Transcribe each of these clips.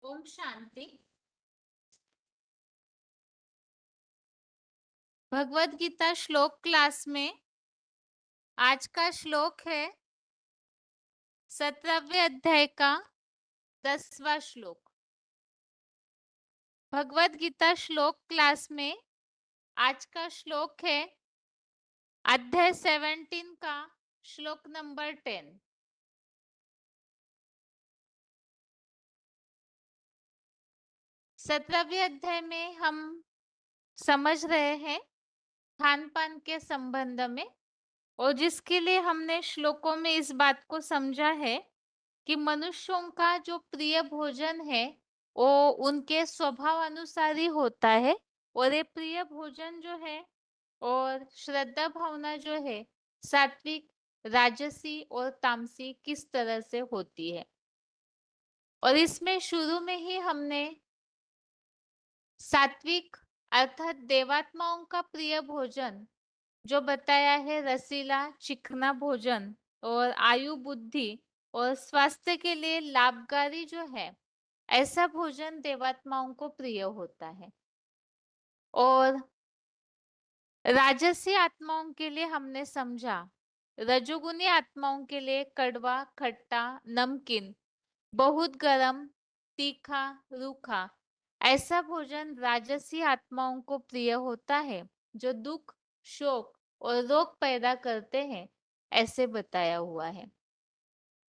ओम शांति। भगवत गीता श्लोक क्लास में आज का श्लोक है 17वें अध्याय का 10वां श्लोक। भगवत गीता श्लोक क्लास में आज का श्लोक है अध्याय 17 का श्लोक नंबर 10। 17वें अध्याय में हम समझ रहे हैं खान पान के संबंध में, और जिसके लिए हमने श्लोकों में इस बात को समझा है कि मनुष्यों का जो प्रिय भोजन है वो उनके स्वभाव अनुसार ही होता है, और ये प्रिय भोजन जो है और श्रद्धा भावना जो है सात्विक, राजसी और तामसी किस तरह से होती है। और इसमें शुरू में ही हमने सात्विक अर्थात देवात्माओं का प्रिय भोजन जो बताया है रसीला चिकना भोजन और आयु बुद्धि और स्वास्थ्य के लिए लाभकारी जो है ऐसा भोजन देवात्माओं को प्रिय होता है। और राजसी आत्माओं के लिए हमने समझा रजोगुनी आत्माओं के लिए कड़वा, खट्टा, नमकीन, बहुत गरम, तीखा, रूखा ऐसा भोजन राजसी आत्माओं को प्रिय होता है जो दुख, शोक और रोग पैदा करते हैं, ऐसे बताया हुआ है।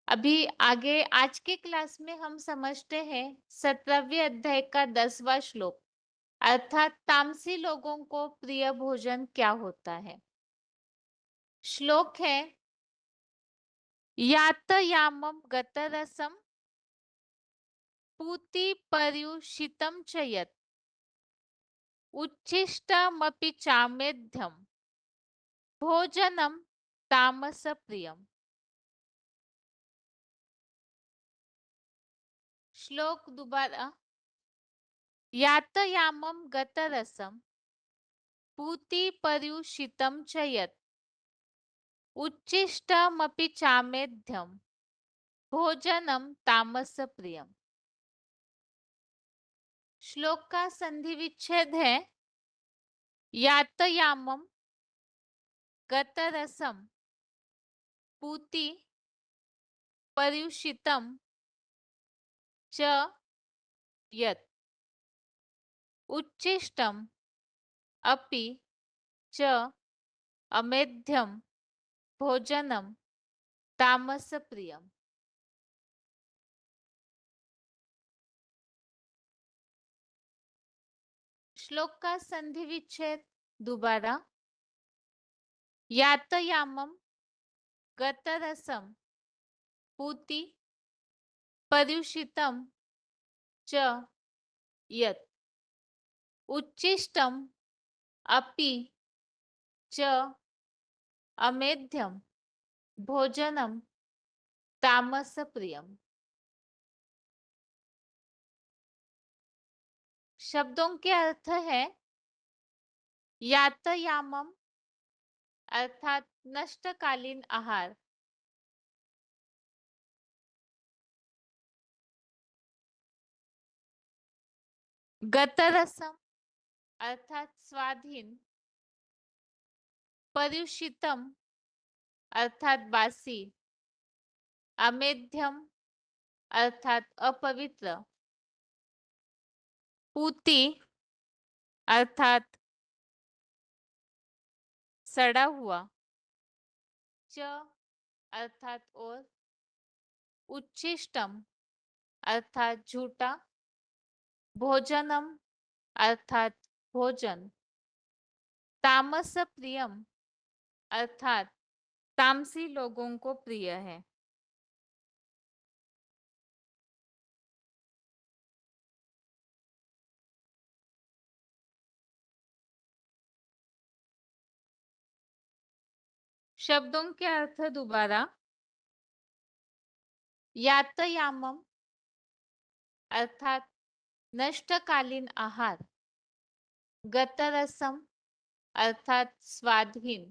अभी आगे आज के क्लास में हम समझते हैं 17वें अध्याय का 10वां श्लोक, अर्थात तामसी लोगों को प्रिय भोजन क्या होता है। श्लोक है यातयामम गतरसम पूति पर्युषितम च यत् उच्छिष्टमपि चामेध्यम भोजनम तामस प्रियम। श्लोक दोबारा। यातयामम गतरसम पूति पर्युषितम च यत् उच्छिष्टमपि चामेध्यम भोजनम तामस प्रियम। श्लोक का संधि विच्छेद है यातयामम गतरसम पूति पर्युषितम च यत् उच्छिष्टम अपि च अमेध्यम भोजनम तामस प्रियम। श्लोक का संधि विच्छेद दोबारा। यातयामम गतरसम पूति पर्युषितम च यत् उच्छिष्टम अपि च अमेध्यम भोजनम तामस प्रियम। शब्दों के अर्थ है यातयामम अर्थात नष्टकालीन आहार, गतरसम अर्थात स्वाधीन, पर्युषितम अर्थात बासी, अमेध्यम अर्थात अपवित्र, पूति अर्थात सड़ा हुआ, च अर्थात और, उच्छिष्टम अर्थात झूठा, भोजनम अर्थात भोजन, तामस प्रियम अर्थात तामसी लोगों को प्रिय है। शब्दों के अर्थ दोबारा। यातयामम अर्थात नष्टकालीन आहार, गतरसम अर्थात स्वादहीन,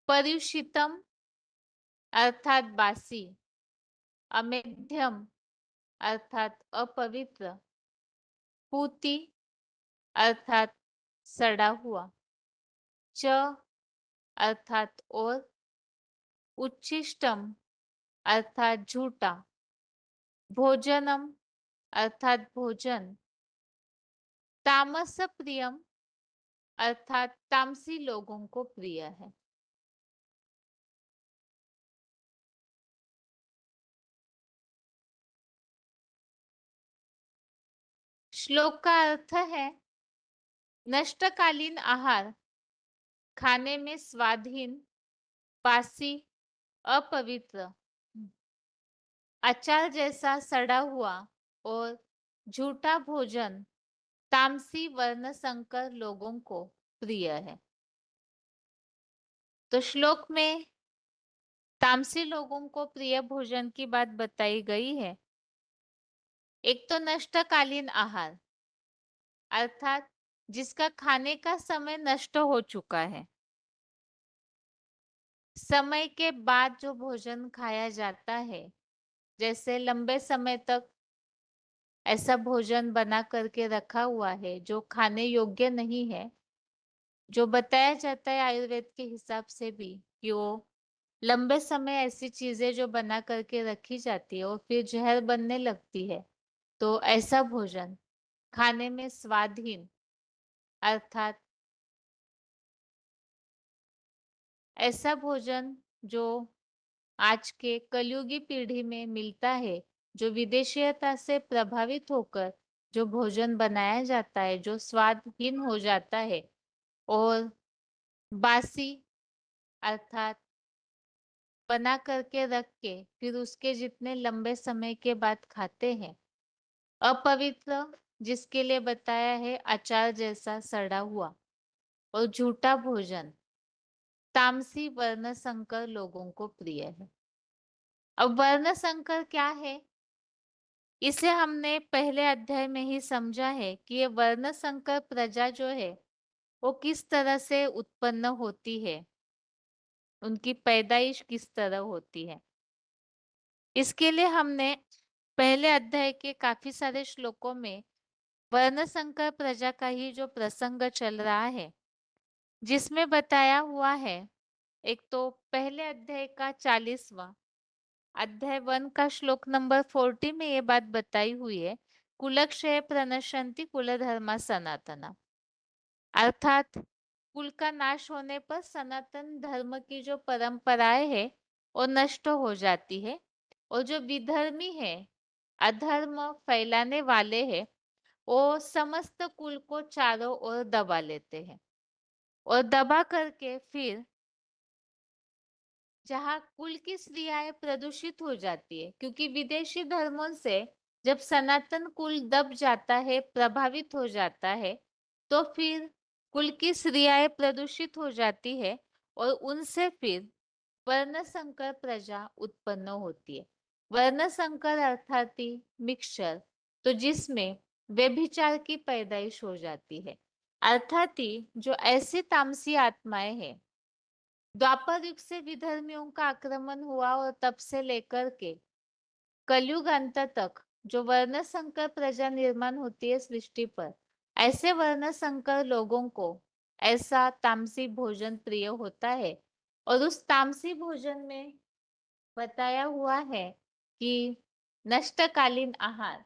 पर्युषितम अर्थात बासी, अमेध्यम अर्थात अपवित्र, पूती अर्थात सड़ा हुआ, च अर्थात और, उच्छिष्टम अर्थात झूठा, भोजनम अर्थात भोजन, तामस प्रियम अर्थात तामसी लोगों को प्रिय है। श्लोक का अर्थ है नष्टकालीन आहार खाने में स्वादहीन, बासी, अपवित्र, अचार जैसा सड़ा हुआ और झूठा भोजन तामसी वर्ण संकर लोगों को प्रिय है। तो श्लोक में तामसी लोगों को प्रिय भोजन की बात बताई गई है। एक तो नष्टकालीन आहार अर्थात जिसका खाने का समय नष्ट हो चुका है, समय के बाद जो भोजन खाया जाता है, जैसे लंबे समय तक ऐसा भोजन बना करके रखा हुआ है जो खाने योग्य नहीं है, जो बताया जाता है आयुर्वेद के हिसाब से भी कि वो लंबे समय ऐसी चीजें जो बना करके रखी जाती है और फिर जहर बनने लगती है, तो ऐसा भोजन खाने में स्वादहीन अर्थात ऐसा भोजन जो आज के कलयुगी पीढ़ी में मिलता है, जो विदेशीयता से प्रभावित होकर जो भोजन बनाया जाता है, जो स्वादहीन हो जाता है और बासी अर्थात बना करके रख के फिर उसके जितने लंबे समय के बाद खाते हैं, अपवित्र जिसके लिए बताया है अचार जैसा सड़ा हुआ, और झूठा भोजन तामसी वर्ण संकर लोगों को प्रिय है। अब वर्ण संकर क्या है, इसे हमने पहले अध्याय में ही समझा है कि ये वर्ण संकर प्रजा जो है वो किस तरह से उत्पन्न होती है, उनकी पैदाइश किस तरह होती है। इसके लिए हमने पहले अध्याय के काफी सारे श्लोकों में वर्ण संकर प्रजा का ही जो प्रसंग चल रहा है, जिसमें बताया हुआ है, एक तो पहले अध्याय का 40वां अध्याय 1 का श्लोक नंबर 40 में ये बात बताई हुई है, कुलक्षय प्रणश्यन्ति कुल धर्मा सनातना, अर्थात कुल का नाश होने पर सनातन धर्म की जो परंपराएं है वो नष्ट हो जाती है, और जो विधर्मी है, अधर्म फैलाने वाले हैं, वो समस्त कुल को चारों ओर दबा लेते हैं, और दबा करके फिर जहाँ कुल की स्त्रियाएं प्रदूषित हो जाती है, क्योंकि विदेशी धर्मों से जब सनातन कुल दब जाता है, प्रभावित हो जाता है, तो फिर कुल की स्त्रियाएं प्रदूषित हो जाती है और उनसे फिर वर्ण संकर प्रजा उत्पन्न होती है। वर्ण संकर अर्थात मिक्सचर, तो जिसमें व्यभिचार की पैदाइश हो जाती है, अर्थात जो ऐसी तामसी आत्माएं हैं, द्वापर युग से विधर्मियों का आक्रमण हुआ और तब से लेकर के कलयुग अंत तक जो वर्ण संकर प्रजा निर्माण होती है सृष्टि पर, ऐसे वर्ण संकर लोगों को ऐसा तामसी भोजन प्रिय होता है, और उस तामसी भोजन में बताया हुआ है कि नष्टकालीन आहार,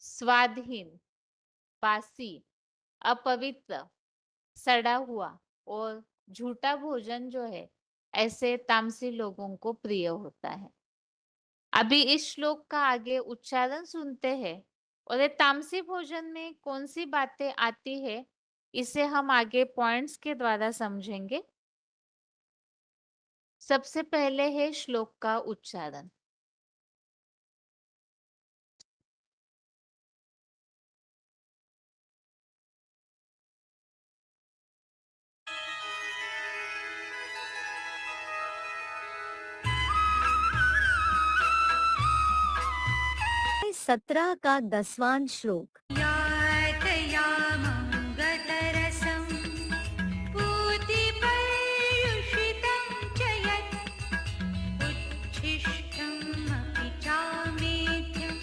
स्वादहीन, बासी, अपवित्र, सड़ा हुआ और झूठा भोजन जो है ऐसे तामसी लोगों को प्रिय होता है। अभी इस श्लोक का आगे उच्चारण सुनते हैं, और ये तामसी भोजन में कौन सी बातें आती है, इसे हम आगे पॉइंट्स के द्वारा समझेंगे। सबसे पहले है श्लोक का उच्चारण। अध्याय 17 का 10वां श्लोक। यातयामङ्गलरसं पूतिपर्युषितं च यत् उच्छिष्टमपि चामेध्यं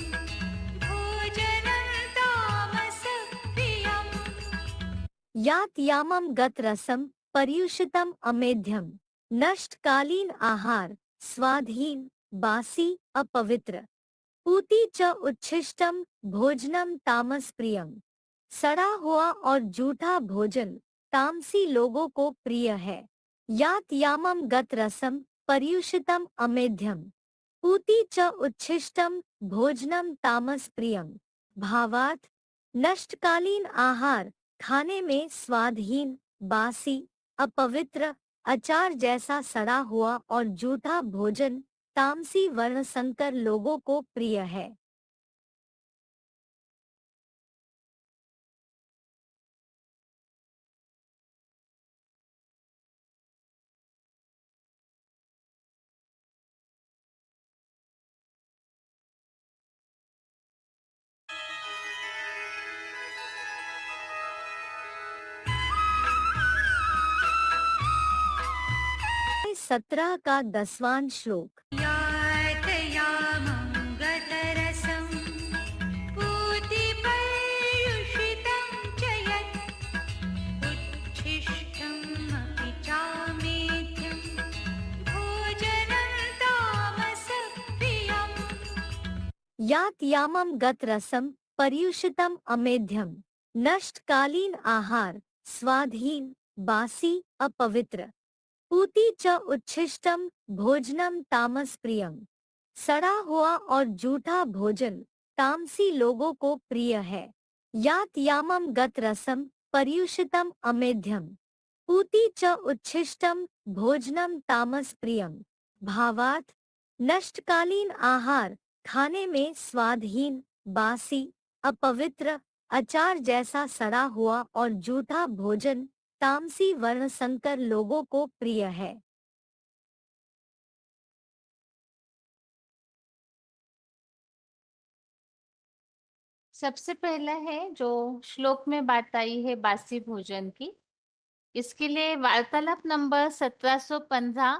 यात यामम गत रसम पर्युषितम अमेध्यम नष्टकालीन आहार स्वाधीन बासी अपवित्र पूति च उच्छिष्टम भोजनम तामस प्रियम। सड़ा हुआ और जूठा भोजन तामसी लोगों को प्रिय है। यात यामम गत रसम पर्युषितम अमेध्यम पूति च उच्छिष्टम भोजनम तामस प्रियम। भावार्थ नष्टकालीन आहार खाने में स्वादहीन बासी अपवित्र अचार जैसा सड़ा हुआ और जूठा भोजन तामसी वर्ण संकर लोगों को प्रिय है। सत्रह का 10वां श्लोक। यात यामं गतरसं पूतिपर्युषितं च यत् उच्छिष्टमपि चामेध्यं भोजनं तामसप्रियम्। यात यामम गत रसम पर्युषितम अमेध्यम नष्टकालीन आहार स्वाधीन बासी अपवित्र पूति च उच्छिष्टम भोजनम तामस प्रियम। सड़ा हुआ और जूठा भोजन तामसी लोगों को प्रिय है। यात यामम गत रसम पर्युषितम अमेध्यम पूति च उच्छिष्टम भोजनम तामस प्रियम। भावार्थ नष्टकालीन आहार खाने में स्वादहीन बासी अपवित्र अचार जैसा सड़ा हुआ और जूठा भोजन तामसी वर्ण संकर लोगों को प्रिय है। सबसे पहला है जो श्लोक में बात आई है बासी भोजन की, इसके लिए वार्तालाप नंबर 1715,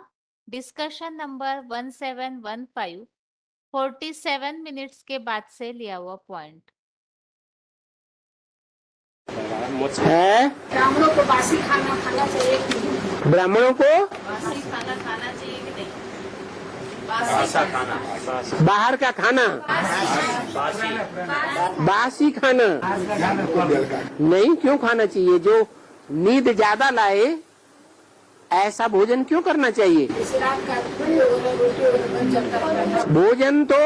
डिस्कशन नंबर 1715, 47 मिनट्स के बाद से लिया हुआ पॉइंट है। ब्राह्मणों को बासी खाना खाना चाहिए कि नहीं? ब्राह्मणों को बासी खाना खाना चाहिए कि नहीं? बाहर का खाना बासी खाना नहीं क्यों खाना चाहिए? जो नींद ज्यादा लाए ऐसा भोजन क्यों करना चाहिए? जैसे रात का रोटी बन जाता है। भोजन तो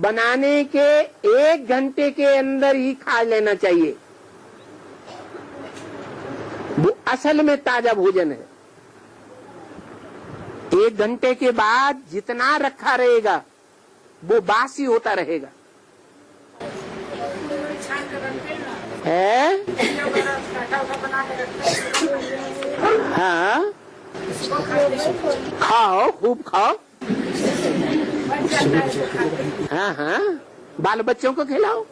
बनाने के 1 घंटे के अंदर ही खा लेना चाहिए। वो असल में ताजा भोजन है। 1 घंटे के बाद जितना रखा रहेगा वो बासी होता रहेगा। है? हाँ, खाओ खूब खाओ। हाँ हाँ, बाल बच्चों को खिलाओ।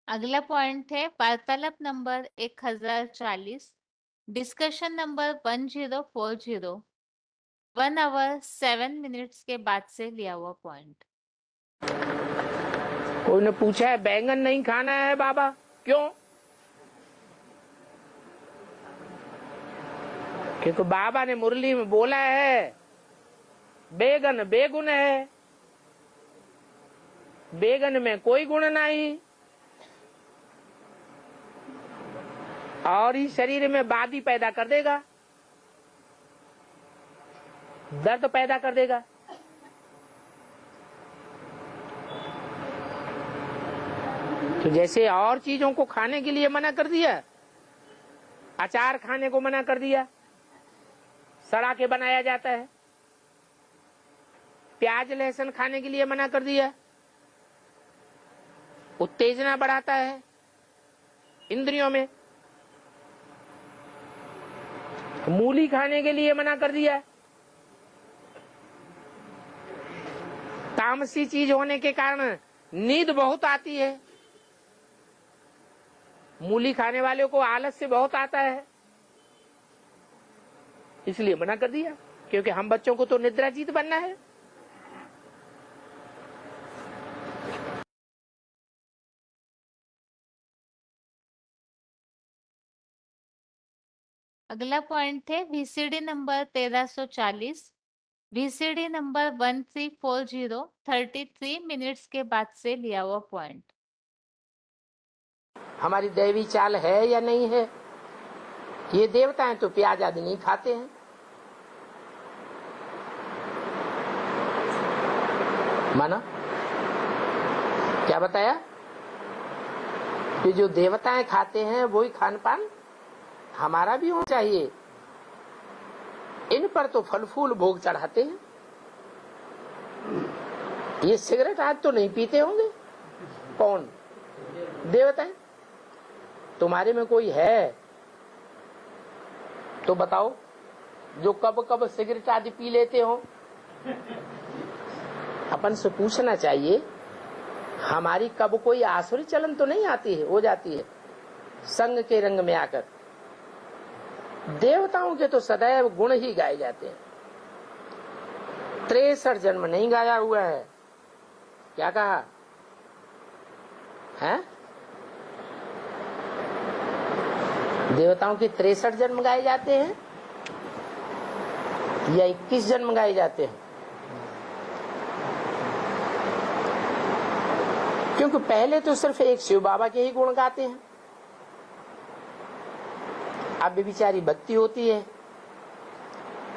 अगला पॉइंट है वार्तालाप number 1040, discussion number 1040, 1 hour 7 minutes के बाद से लिया हुआ पॉइंट। कोई ने पूछा है बैंगन नहीं खाना है बाबा, क्यों? क्योंकि बाबा ने मुरली में बोला है बैगन बेगुन है, बैगन में कोई गुण नहीं और इस शरीर में बादी पैदा कर देगा, दर्द पैदा कर देगा। तो जैसे और चीजों को खाने के लिए मना कर दिया, अचार खाने को मना कर दिया, सड़ा के बनाया जाता है, प्याज लहसुन खाने के लिए मना कर दिया, उत्तेजना बढ़ाता है इंद्रियों में, मूली खाने के लिए मना कर दिया, तामसी चीज होने के कारण नींद बहुत आती है, मूली खाने वाले को आलस से बहुत आता है, इसलिए मना कर दिया। क्योंकि हम बच्चों को तो निद्राजीत बनना है। अगला पॉइंट थे VCD number 1340, VCD number 1340, 33 minutes के बाद से लिया हुआ पॉइंट। हमारी दैवी चाल है या नहीं है? ये देवताएं तो प्याज आदि नहीं खाते हैं। माना क्या बताया कि जो देवताएं खाते हैं वही खान पान हमारा भी होना चाहिए। इन पर तो फल फूल भोग चढ़ाते हैं। ये सिगरेट आज तो नहीं पीते होंगे। कौन? देवताएं। तुम्हारे में कोई है तो बताओ जो कब कब सिगरेट आदि पी लेते हो। अपन से पूछना चाहिए हमारी कब कोई आसुरी चलन तो नहीं आती है, हो जाती है संग के रंग में आकर। देवताओं के तो सदैव गुण ही गाए जाते हैं। 63 जन्म नहीं गाया हुआ है। क्या कहा है? देवताओं के 63 जन्म गाए जाते हैं या 21 जन्म गाए जाते हैं? क्योंकि पहले तो सिर्फ एक शिव बाबा के ही गुण गाते हैं। अब बेचारी भक्ति होती है,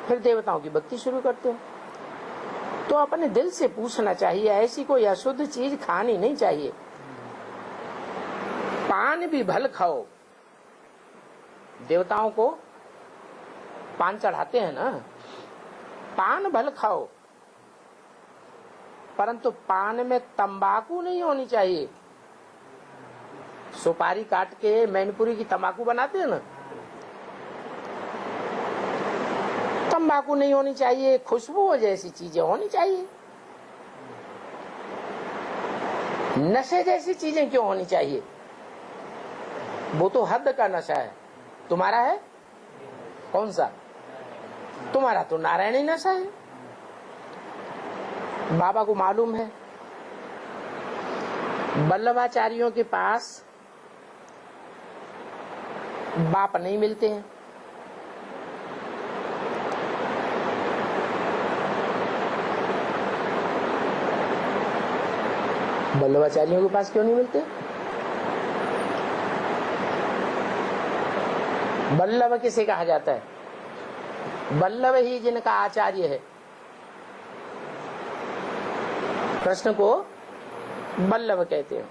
फिर देवताओं की भक्ति शुरू करते हैं। तो अपने दिल से पूछना चाहिए, ऐसी कोई अशुद्ध चीज खानी नहीं चाहिए। पान भी भल खाओ। देवताओं को पान चढ़ाते हैं ना, पान भल खाओ, परंतु पान में तंबाकू नहीं होनी चाहिए। सुपारी काट के मैनपुरी की तंबाकू बनाते हैं ना, तंबाकू नहीं होनी चाहिए। खुशबू जैसी चीजें होनी चाहिए। नशे जैसी चीजें क्यों होनी चाहिए? वो तो हद का नशा है। तुम्हारा है कौन सा? तुम्हारा तो नारायणी नशा है। बाबा को मालूम है वल्लभाचार्यों के पास बाप नहीं मिलते हैं। वल्लभाचार्यों के पास क्यों नहीं मिलते? वल्लभ किसे कहा जाता है? वल्लभ ही जिनका आचार्य है। कृष्ण को वल्लभ कहते हैं।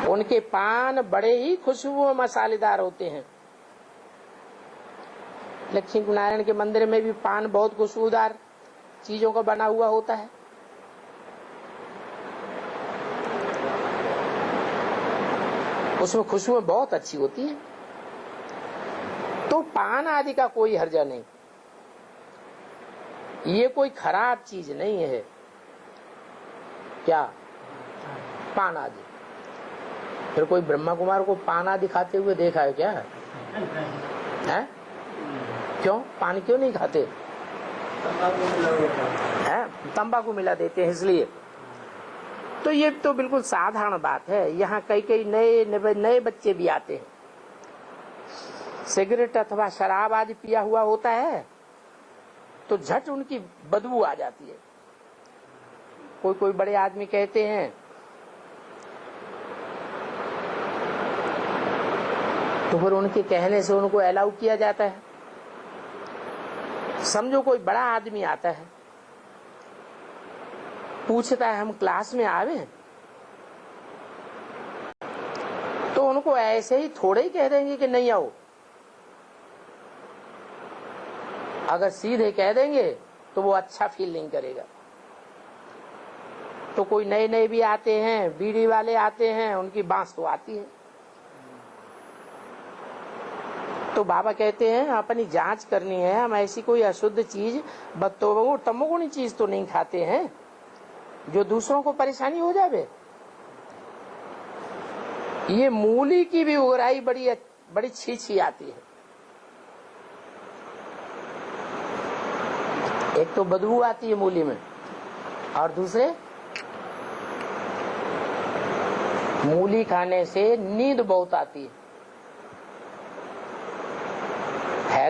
उनके पान बड़े ही खुशबू मसालेदार होते हैं। लक्ष्मी नारायण के मंदिर में भी पान बहुत खुशबूदार चीजों का बना हुआ होता है। उसमें खुशबू बहुत अच्छी होती है। तो पान आदि का कोई हर्जा नहीं। ये कोई खराब चीज नहीं है। क्या पान आदि? फिर कोई ब्रह्मा कुमार को पान आदि खाते हुए देखा है क्या? है? क्यों पान क्यों नहीं खाते? तंबाकू मिला देते हैं इसलिए। तो ये तो बिल्कुल साधारण बात है। यहाँ कई कई नए बच्चे भी आते हैं। सिगरेट अथवा शराब आदि पिया हुआ होता है तो झट उनकी बदबू आ जाती है। कोई कोई बड़े आदमी कहते हैं तो फिर उनके कहने से उनको अलाउ किया जाता है। समझो कोई बड़ा आदमी आता है, पूछता है हम क्लास में आवे, तो उनको ऐसे ही थोड़े ही कह देंगे कि नहीं आओ। अगर सीधे कह देंगे तो वो अच्छा फील नहीं करेगा। तो कोई नए नए भी आते हैं, बीड़ी वाले आते हैं, उनकी बांस तो आती है। तो बाबा कहते हैं अपनी जांच करनी है। हम ऐसी कोई अशुद्ध चीज तमोगुणी चीज तो नहीं खाते हैं जो दूसरों को परेशानी हो जावे। ये मूली की भी उगराई बड़ी छी आती है। एक तो बदबू आती है मूली में, और दूसरे मूली खाने से नींद बहुत आती है।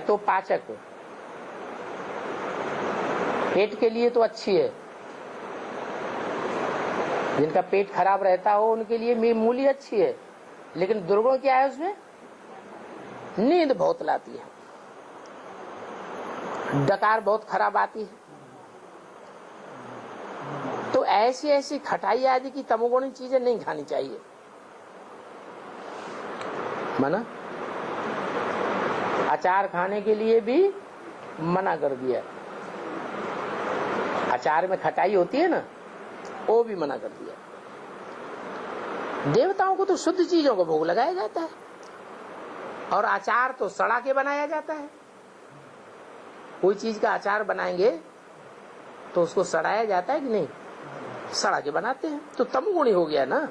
पित्तोपाचक, पेट के लिए तो अच्छी है। जिनका पेट खराब रहता हो उनके लिए मूली अच्छी है, लेकिन दुर्गुण क्या है उसमें? नींद बहुत लाती है, डकार बहुत खराब आती है। तो ऐसी ऐसी खटाई आदि की तमोगुणी चीजें नहीं खानी चाहिए। मना, अचार खाने के लिए भी मना कर दिया। अचार में खटाई होती है ना, वो भी मना कर दिया। देवताओं को तो शुद्ध चीजों को भोग लगाया जाता है, और अचार तो सड़ा के बनाया जाता है। कोई चीज का अचार बनाएंगे तो उसको सड़ाया जाता है कि नहीं? सड़ा के बनाते हैं, तो तमगुणी हो गया ना।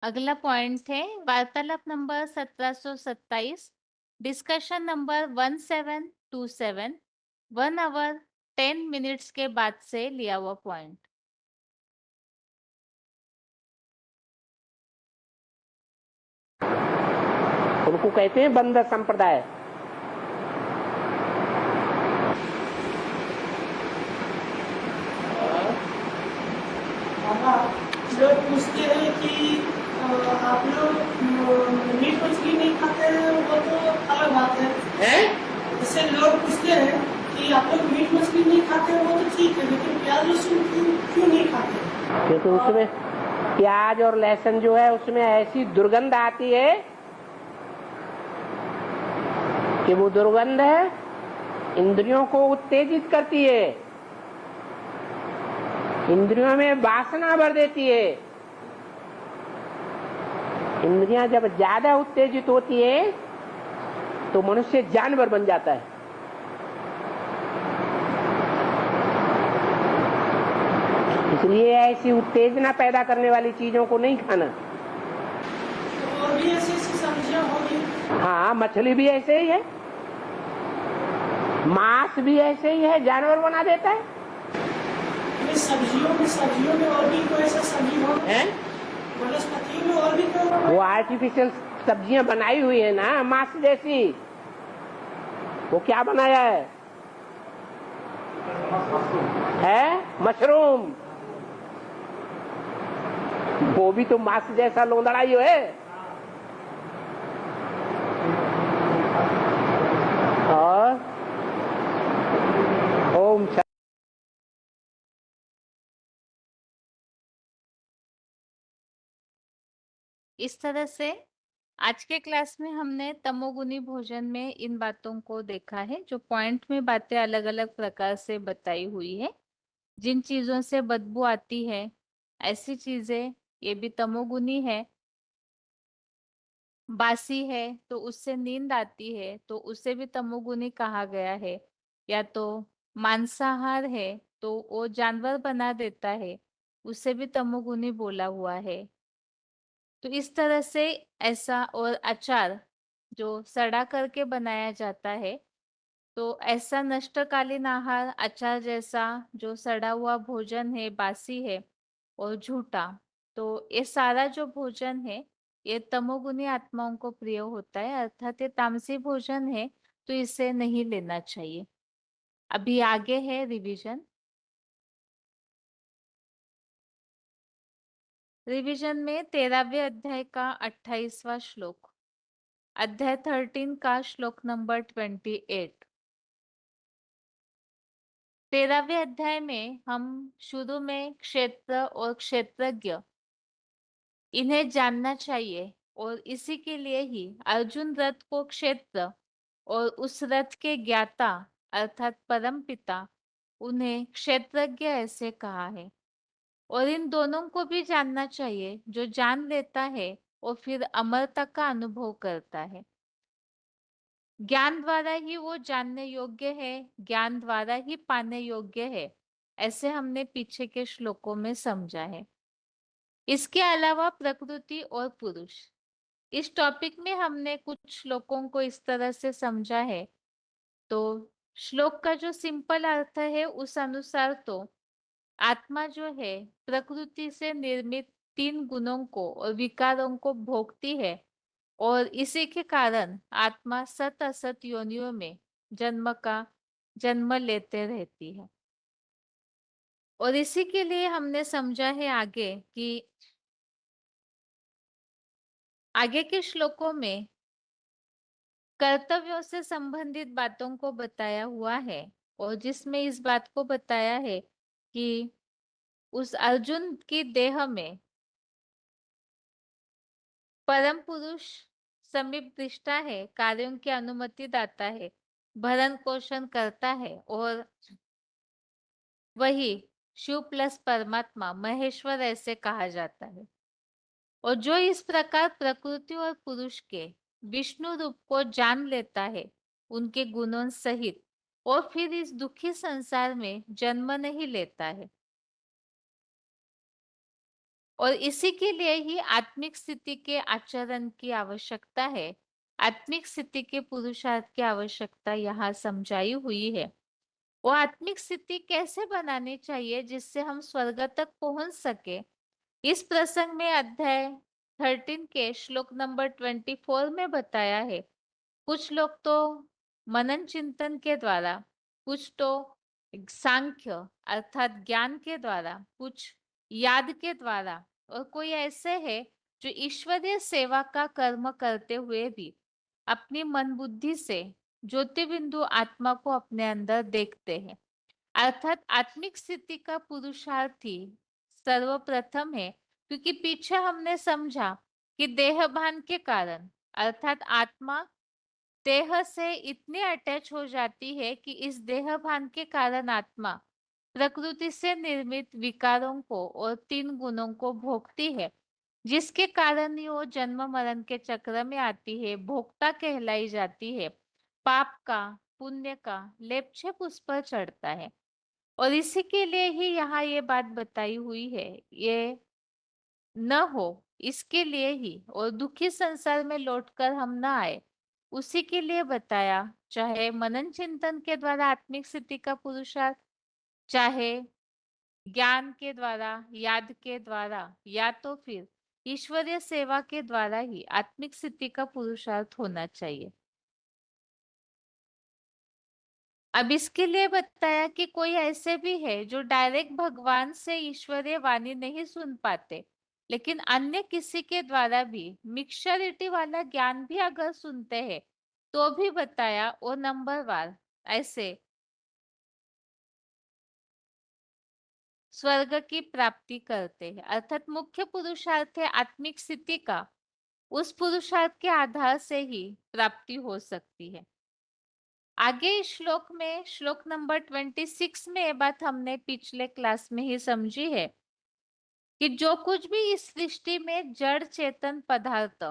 अगला पॉइंट है वार्तालाप number 1727, discussion number 1727, 1 hour 10 minutes के बाद से लिया हुआ पॉइंट। उनको कहते हैं बंध संप्रदाय। लोग पूछते हैं कि आप लोग मीट मछली नहीं खाते हैं, वो तो अलग बात है। जैसे लोग पूछते हैं कि आप लोग मीट मछली नहीं खाते हैं, वो तो ठीक है, लेकिन प्याज लहसुन क्यों नहीं खाते? क्योंकि उसमें प्याज और लहसुन जो है उसमें ऐसी दुर्गंध आती है कि वो दुर्गंध है इंद्रियों को उत्तेजित करती है, इंद्रियों में वासना भर देती है। इंद्रियां जब ज्यादा उत्तेजित होती है तो मनुष्य जानवर बन जाता है। इसलिए ऐसी उत्तेजना पैदा करने वाली चीजों को नहीं खाना। तो और भी ऐसी ऐसी सब्जियां होगी। हाँ, मछली भी ऐसे ही है, मांस भी ऐसे ही है, जानवर बना देता है। सब्जियों में और भी कोई ऐसा सब्जी हो? वनस्पतियों में और भी कोई? वो आर्टिफिशियल सब्जियां बनाई हुई है ना, मांस जैसी। वो क्या बनाया है? मशरूम। वो भी तो मांस जैसा लोंदड़ा ही है। और ओम इस तरह से आज के क्लास में हमने तमोगुनी भोजन में इन बातों को देखा है। जो पॉइंट में बातें अलग अलग प्रकार से बताई हुई है। जिन चीजों से बदबू आती है, ऐसी चीजें ये भी तमोगुनी है। बासी है तो उससे नींद आती है, तो उसे भी तमोगुनी कहा गया है। या तो मांसाहार है तो वो जानवर बना देता है, उसे भी तमोगुनी बोला हुआ है। तो इस तरह से ऐसा, और अचार जो सड़ा करके बनाया जाता है, तो ऐसा नष्टकालीन आहार अचार जैसा जो सड़ा हुआ भोजन है, बासी है और झूठा, तो ये सारा जो भोजन है ये तमोगुनी आत्माओं को प्रिय होता है, अर्थात ये तामसी भोजन है, तो इसे नहीं लेना चाहिए। अभी आगे है रिवीजन। रिवीजन में 13वें अध्याय का 28वां श्लोक, अध्याय 13 का श्लोक नंबर 28। 13वें अध्याय में हम शुरू में क्षेत्र और क्षेत्रज्ञ इन्हें जानना चाहिए, और इसी के लिए ही अर्जुन रथ को क्षेत्र और उस रथ के ज्ञाता अर्थात परम पिता उन्हें क्षेत्रज्ञ ऐसे कहा है। और इन दोनों को भी जानना चाहिए। जो जान लेता है और फिर अमरता का अनुभव करता है। ज्ञान द्वारा ही वो जानने योग्य है, ज्ञान द्वारा ही पाने योग्य है, ऐसे हमने पीछे के श्लोकों में समझा है। इसके अलावा प्रकृति और पुरुष, इस टॉपिक में हमने कुछ श्लोकों को इस तरह से समझा है। तो श्लोक का जो सिंपल अर्थ है उस अनुसार तो आत्मा जो है प्रकृति से निर्मित तीन गुणों को और विकारों को भोगती है और इसी के कारण आत्मा सत असत योनियों में जन्म लेते रहती है। और इसी के लिए हमने समझा है आगे कि आगे के श्लोकों में कर्तव्यों से संबंधित बातों को बताया हुआ है और जिसमें इस बात को बताया है कि उस अर्जुन की देह में परम पुरुष समीप दृष्टा है, कार्यों की अनुमति दाता है, भरण पोषण करता है और वही शिव प्लस परमात्मा महेश्वर ऐसे कहा जाता है। और जो इस प्रकार प्रकृति और पुरुष के विष्णु रूप को जान लेता है उनके गुणों सहित और फिर इस दुखी संसार में जन्म नहीं लेता है। और इसी के लिए ही आत्मिक स्थिति के आचरण की आवश्यकता है, आत्मिक स्थिति के पुरुषार्थ की आवश्यकता यहाँ समझाई हुई है। वो आत्मिक स्थिति कैसे बनानी चाहिए जिससे हम स्वर्ग तक पहुंच सके, इस प्रसंग में अध्याय 13 के श्लोक नंबर 24 में बताया है। कुछ लोग तो मनन चिंतन के द्वारा, कुछ तो सांख्य अर्थात ज्ञान के द्वारा, कुछ याद के द्वारा और कोई ऐसे है जो ईश्वरीय सेवा का कर्म करते हुए भी अपनी मन बुद्धि से ज्योति बिंदु आत्मा को अपने अंदर देखते हैं। अर्थात आत्मिक स्थिति का पुरुषार्थी सर्वप्रथम है, क्योंकि पीछे हमने समझा कि देहभान के कारण अर्थात आत्मा देह से इतनी अटैच हो जाती है कि इस देहभान के कारण आत्मा प्रकृति से निर्मित विकारों को और तीन गुणों को भोगती है, जिसके कारण ही वो जन्म मरण के चक्र में आती है, भोक्ता कहलाई जाती है, पाप का पुण्य का लेपछेप उस पर चढ़ता है। और इसी के लिए ही यहाँ ये बात बताई हुई है, ये न हो इसके लिए ही और दुखी संसार में लौटकर हम न आए उसी के लिए बताया, चाहे मनन चिंतन के द्वारा आत्मिक स्थिति का पुरुषार्थ, चाहे ज्ञान के द्वारा, याद के द्वारा, या तो फिर ईश्वरीय सेवा के द्वारा ही आत्मिक स्थिति का पुरुषार्थ होना चाहिए। अब इसके लिए बताया कि कोई ऐसे भी है जो डायरेक्ट भगवान से ईश्वरीय वाणी नहीं सुन पाते, लेकिन अन्य किसी के द्वारा भी मिक्सचरिटी वाला ज्ञान भी अगर सुनते हैं तो भी बताया वो नंबरवार ऐसे स्वर्ग की प्राप्ति करते हैं। अर्थात मुख्य पुरुषार्थ है आत्मिक स्थिति का, उस पुरुषार्थ के आधार से ही प्राप्ति हो सकती है। आगे इस श्लोक में श्लोक नंबर 26 में ये बात हमने पिछले क्लास में ही समझी है कि जो कुछ भी इस सृष्टि में जड़ चेतन पदार्थ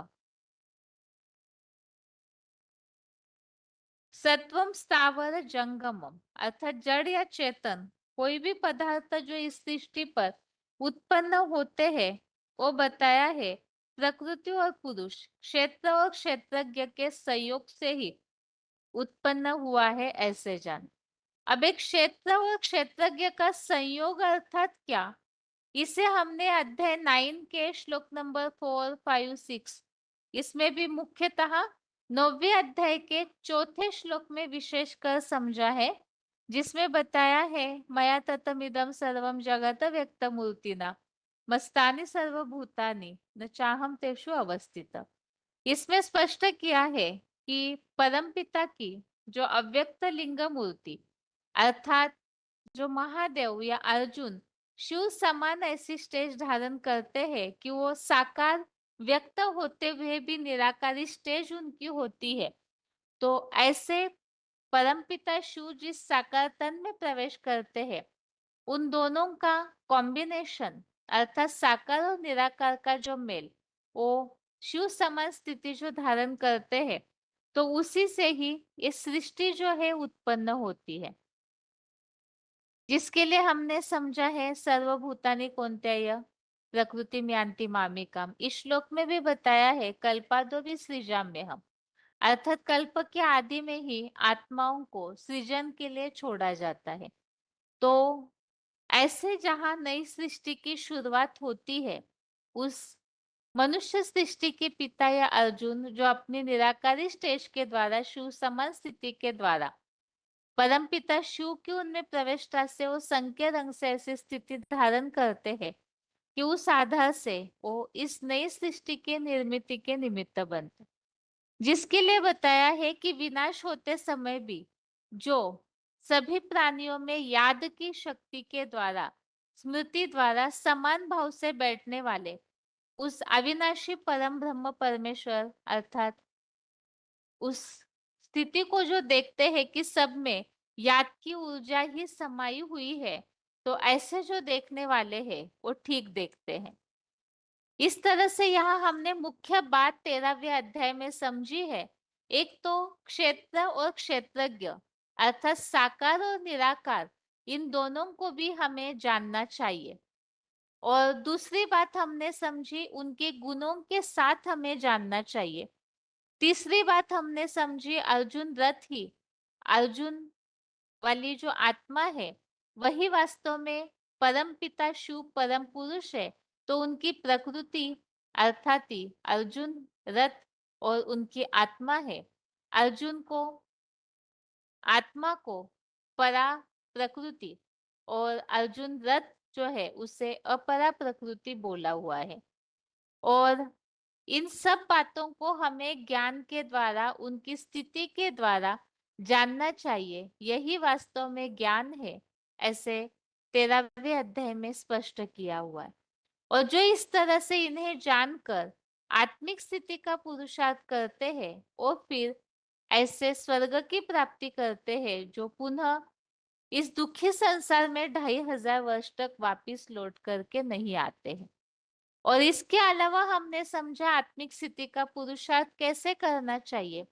सत्वम स्थावर जंगमम अर्थात जड़ या चेतन कोई भी पदार्थ जो इस सृष्टि पर उत्पन्न होते हैं वो बताया है प्रकृति और पुरुष क्षेत्र और क्षेत्रज्ञ के संयोग से ही उत्पन्न हुआ है ऐसे जान। अब एक क्षेत्र और क्षेत्रज्ञ का संयोग अर्थात क्या, इसे हमने अध्याय 9 के श्लोक नंबर 4, 5, 6 इसमें भी मुख्यतः 9वें अध्याय के चौथे श्लोक में विशेष कर समझा है, जिसमें बताया है मया ततमिदं सर्वम जगत व्यक्त मूर्तिना मस्तानि सर्वभूतानि न चाहम तेषु अवस्थित। इसमें स्पष्ट किया है कि परमपिता की जो अव्यक्त लिंग मूर्ति अर्थात जो महादेव या अर्जुन शिव समान ऐसी स्टेज धारण करते हैं कि वो साकार व्यक्त होते हुए भी निराकारी स्टेज उनकी होती है, तो ऐसे परमपिता शिव जिस साकार तन में प्रवेश करते हैं उन दोनों का कॉम्बिनेशन अर्थात साकार और निराकार का जो मेल वो शिव समान स्थिति जो धारण करते हैं, तो उसी से ही ये सृष्टि जो है उत्पन्न होती है, जिसके लिए हमने समझा है सर्वभूतानि कौन्तेय प्रकृति में यान्ति मामिकाम। इस श्लोक में भी बताया है कल्पादो भी सृजाम्य हम अर्थात कल्प के आदि में ही आत्माओं को सृजन के लिए छोड़ा जाता है। तो ऐसे जहां नई सृष्टि की शुरुआत होती है उस मनुष्य सृष्टि के पिता या अर्जुन जो अपनी निराकारी स्टेज के द्वारा शिव समान स्थिति के द्वारा परमपिता शिव की उनमें प्रविष्टता से वो संख्य रंग से ऐसी स्थिति धारण करते हैं कि उस आधार से वो इस नई सृष्टि के निर्मित के निमित्त बनते, जिसके लिए बताया है कि विनाश होते समय भी जो सभी प्राणियों में याद की शक्ति के द्वारा स्मृति द्वारा समान भाव से बैठने वाले उस अविनाशी परम ब्रह्म परमेश्वर अर्थात उस स्थिति को जो देखते हैं कि सब में याद की ऊर्जा ही समाई हुई है, तो ऐसे जो देखने वाले हैं वो ठीक देखते हैं। इस तरह से यहाँ हमने मुख्य बात 13वें अध्याय में समझी है। एक तो क्षेत्र और क्षेत्रज्ञ अर्थात साकार और निराकार, इन दोनों को भी हमें जानना चाहिए। और दूसरी बात हमने समझी उनके गुणों के साथ हमें जानना चाहिए। तीसरी बात हमने समझी अर्जुन रथ ही, अर्जुन वाली जो आत्मा है वही वास्तव में परम पिता शिव परम पुरुष है। तो उनकी प्रकृति अर्थात ही अर्जुन रथ और उनकी आत्मा है। अर्जुन को आत्मा को परा प्रकृति और अर्जुन रथ जो है उसे अपरा प्रकृति बोला हुआ है। और इन सब बातों को हमें ज्ञान के द्वारा उनकी स्थिति के द्वारा जानना चाहिए। यही वास्तव में ज्ञान है, ऐसे 13वें अध्याय में स्पष्ट किया हुआ है। और जो इस तरह से इन्हें जानकर आत्मिक स्थिति का पुरुषार्थ करते हैं और फिर ऐसे स्वर्ग की प्राप्ति करते हैं जो पुनः इस दुखी संसार में 2500 वर्ष तक वापिस लौट करके नहीं आते हैं। और इसके अलावा हमने समझा आत्मिक स्थिति का पुरुषार्थ कैसे करना चाहिए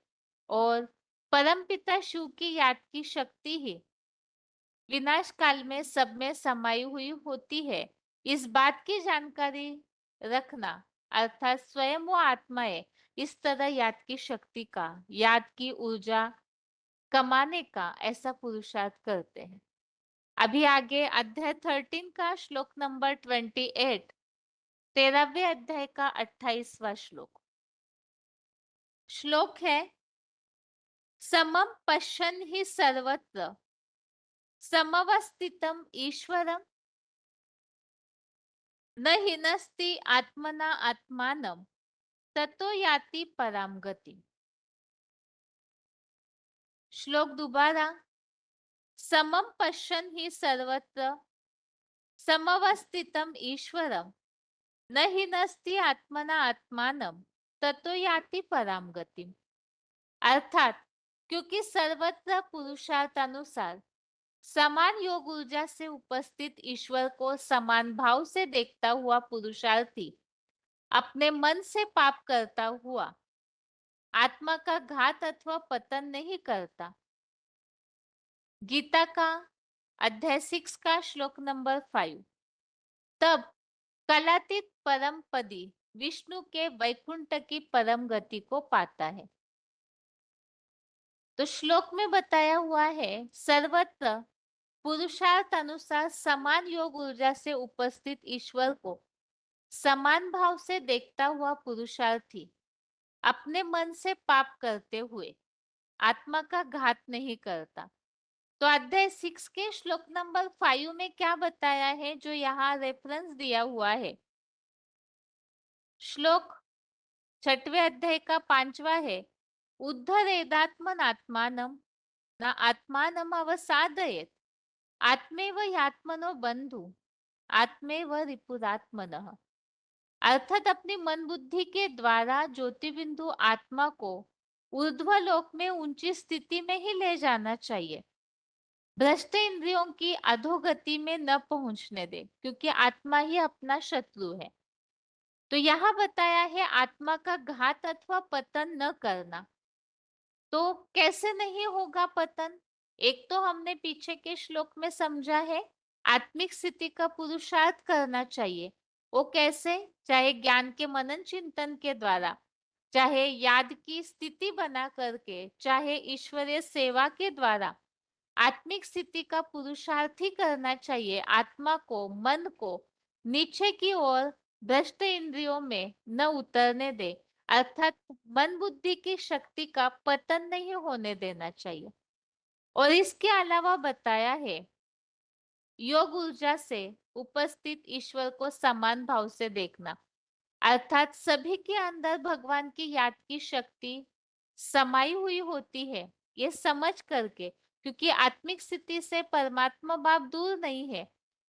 और परमपिता शिव की याद की शक्ति ही विनाश काल में सब में समाई हुई होती है। इस बात की जानकारी रखना अर्थात स्वयं वो आत्माएं इस तरह याद की शक्ति का, याद की ऊर्जा कमाने का ऐसा पुरुषार्थ करते हैं। अभी आगे अध्याय 13 का श्लोक नंबर 28, 13वें अध्याय का 28वां श्लोक। श्लोक है समम पश्यन् हि सर्वत्र समवस्थितम ईश्वरम न हिनस्ति आत्मना आत्मानं ततो याति पराम गति। श्लोक दोबारा, समम पश्यन् हि सर्वत्र समवस्थितम ईश्वरम न हिनस्ति आत्मना आत्मानं ततो याति पराम गति। अर्थात क्योंकि सर्वत्र पुरुषार्थानुसार समान योग ऊर्जा से उपस्थित ईश्वर को समान भाव से देखता हुआ पुरुषार्थी अपने मन से पाप करता हुआ आत्मा का घात अथवा पतन नहीं करता। गीता का अध्याय 6 का श्लोक नंबर 5, तब कलातीत परम पदी विष्णु के वैकुंठ की परम गति को पाता है। तो श्लोक में बताया हुआ है सर्वत्र पुरुषार्थ अनुसार समान योग ऊर्जा से उपस्थित ईश्वर को समान भाव से देखता हुआ पुरुषार्थी अपने मन से पाप करते हुए आत्मा का घात नहीं करता। तो अध्याय 6 के श्लोक नंबर 5 में क्या बताया है जो यहाँ रेफरेंस दिया हुआ है, श्लोक 6वें अध्याय का 5वां है, उद्धरेदात्मन आत्मानं न आत्मानम अवसादयेत आत्मेव ह्यात्मनो बंधु आत्मेव रिपुरात्मनः। अर्थात अपनी मन बुद्धि के द्वारा ज्योतिबिंदु आत्मा को ऊर्ध्वलोक में ऊंची स्थिति में ही ले जाना चाहिए, भ्रष्ट इंद्रियों की अधोगति में न पहुंचने दे, क्योंकि आत्मा ही अपना शत्रु है। तो यहाँ बताया है आत्मा का घात अथवा पतन न करना। तो कैसे नहीं होगा पतन? एक तो हमने पीछे के श्लोक में समझा है आत्मिक स्थिति का पुरुषार्थ करना चाहिए। वो कैसे? चाहे ज्ञान के मनन चिंतन के द्वारा, चाहे याद की स्थिति बना करके, चाहे ईश्वरीय सेवा के द्वारा आत्मिक स्थिति का पुरुषार्थ ही करना चाहिए। आत्मा को, मन को नीचे की ओर भ्रष्ट इंद्रियों में न उतरने दे, अर्थात मन बुद्धि की शक्ति का पतन नहीं होने देना चाहिए। और इसके अलावा बताया है, योग ऊर्जा से उपस्थित ईश्वर को समान भाव से देखना, अर्थात सभी के अंदर भगवान की याद की शक्ति समाई हुई होती है, ये समझ करके, क्योंकि आत्मिक स्थिति से परमात्मा भाव दूर नहीं है।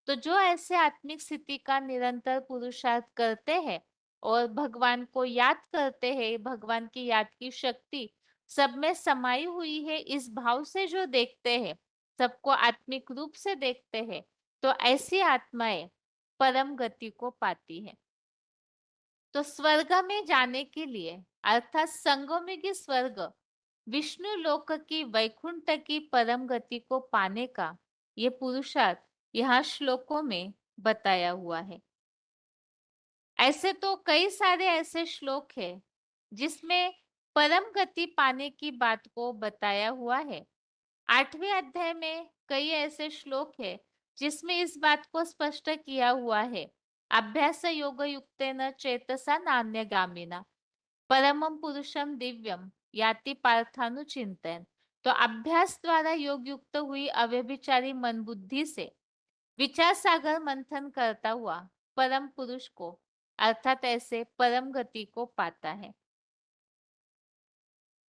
तो जो ऐसे आत्मिक स्थिति का निरंतर पुरुषार्थ करते हैं और भगवान को याद करते हैं, भगवान की याद की शक्ति सब में समाई हुई है, इस भाव से जो देखते हैं, सबको आत्मिक रूप से देखते हैं, तो ऐसी आत्माएं परम गति को पाती है। तो स्वर्ग में जाने के लिए, अर्थात संगोमिगी स्वर्ग, विष्णु लोक की वैकुंठ की परम गति को पाने का ये पुरुषार्थ यहाँ श्लोकों में बताया हुआ है। ऐसे तो कई सारे ऐसे श्लोक हैं जिसमें परम गति पाने की बात को बताया हुआ है। 8वें अध्याय में कई ऐसे श्लोक हैं जिसमें इस बात को स्पष्ट किया हुआ है। अभ्यास योग युक्तेन चेतसा नान्यगामिना परमम पुरुषम दिव्यम याति पार्थानुचिंतन। तो अभ्यास द्वारा योग युक्त हुई अव्यभिचारी मन बुद्धि से विचार सागर मंथन करता हुआ परम पुरुष को, अर्थात ऐसे परम गति को पाता है।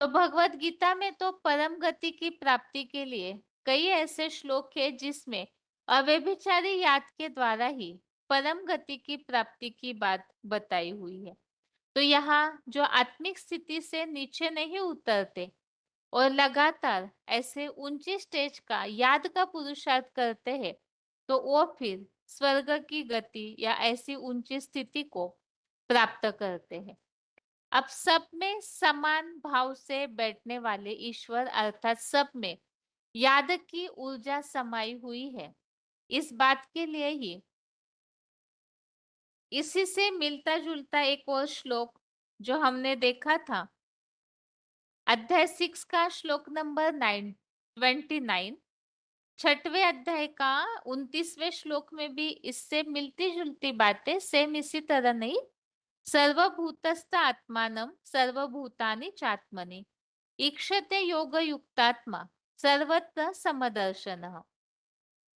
तो भगवत गीता में तो परम गति की प्राप्ति के लिए कई ऐसे श्लोक है जिसमें अव्यभिचारी याद के द्वारा ही परम गति की प्राप्ति की बात बताई हुई है। तो यहाँ जो आत्मिक स्थिति से नीचे नहीं उतरते और लगातार ऐसे ऊंची स्टेज का याद का पुरुषार्थ करते हैं, तो वो फिर स्वर्ग की गति या ऐसी ऊंची स्थिति को प्राप्त करते हैं। अब सब में समान भाव से बैठने वाले ईश्वर, अर्थात सब में याद की ऊर्जा समाई हुई है। इस बात के लिए ही इसी से मिलता जुलता एक और श्लोक जो हमने देखा था, अध्याय 6 का श्लोक नंबर 29, 6वें अध्याय का 29वें श्लोक में भी इससे मिलती जुलती बातें सेम इसी तरह नहीं, सर्वभूतस्थ आत्मानं सर्वभूतानि चात्मनि ईक्षते योग युक्तात्मा सर्वत्र समदर्शनः।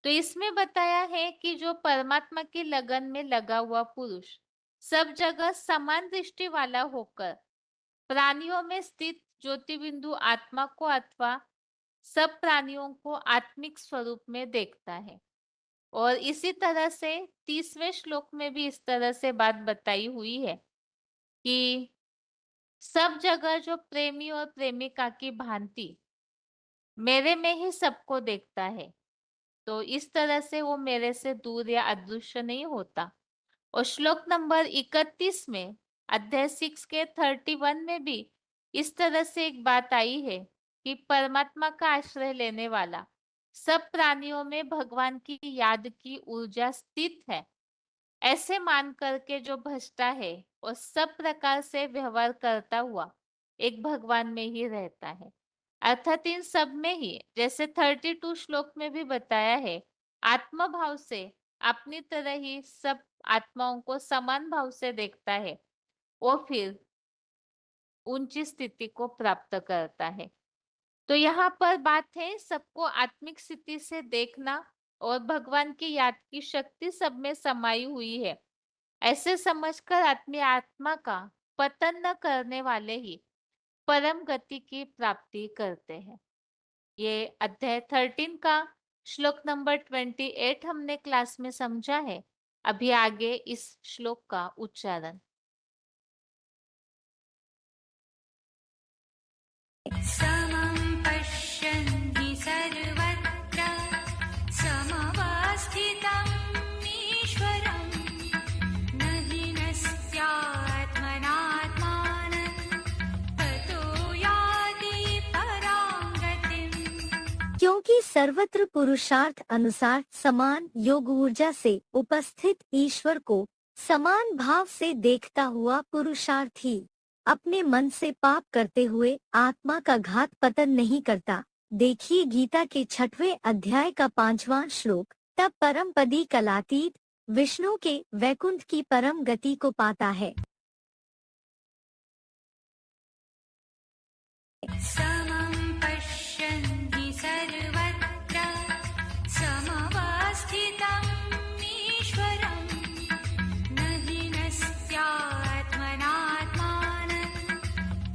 तो इसमें बताया है कि जो परमात्मा की लगन में लगा हुआ पुरुष सब जगह समान दृष्टि वाला होकर प्राणियों में स्थित ज्योतिबिंदु आत्मा को अथवा सब प्राणियों को आत्मिक स्वरूप में देखता है। और इसी तरह से 30वें श्लोक में भी इस तरह से बात बताई हुई है कि सब जगह जो प्रेमी और प्रेमिका की भांति मेरे में ही सबको देखता है, तो इस तरह से वो मेरे से दूर या अदृश्य नहीं होता। और श्लोक नंबर 31 में अध्याय 6 के 31 में भी इस तरह से एक बात आई है कि परमात्मा का आश्रय लेने वाला सब प्राणियों में भगवान की याद की ऊर्जा स्थित है, ऐसे मान करके जो भजता है और सब प्रकार से व्यवहार करता हुआ एक भगवान में ही रहता है। अर्थात इन सब में ही, जैसे 32 श्लोक में भी बताया है, आत्म भाव से अपनी तरह ही सब आत्माओं को समान भाव से देखता है, वो फिर ऊंची स्थिति को प्राप्त करता है। तो यहाँ पर बात है सबको आत्मिक स्थिति से देखना और भगवान की याद की शक्ति सब में समाई हुई है, ऐसे समझकर आत्मी आत्मा का पतन न करने वाले ही परम गति की प्राप्ति करते हैं। ये अध्याय 13 का श्लोक नंबर 28 हमने क्लास में समझा है। अभी आगे इस श्लोक का उच्चारण। समं पश्यन् हि सर्वत्र समवस्थितं ईश्वरं न हि नस्त्यात्मनात्मानं ततो याति परां गतिम्। क्योंकि सर्वत्र पुरुषार्थ अनुसार समान योग ऊर्जा से उपस्थित ईश्वर को समान भाव से देखता हुआ पुरुषार्थी अपने मन से पाप करते हुए आत्मा का घात पतन नहीं करता। देखिए गीता के 6वें अध्याय का 5वां श्लोक, तब परम पदी कलातीत विष्णु के वैकुंठ की परम गति को पाता है। समं पश्यन् हि सर्वत्र समवस्थितं ईश्वरं न हि नस्त्यात्मनात्मानं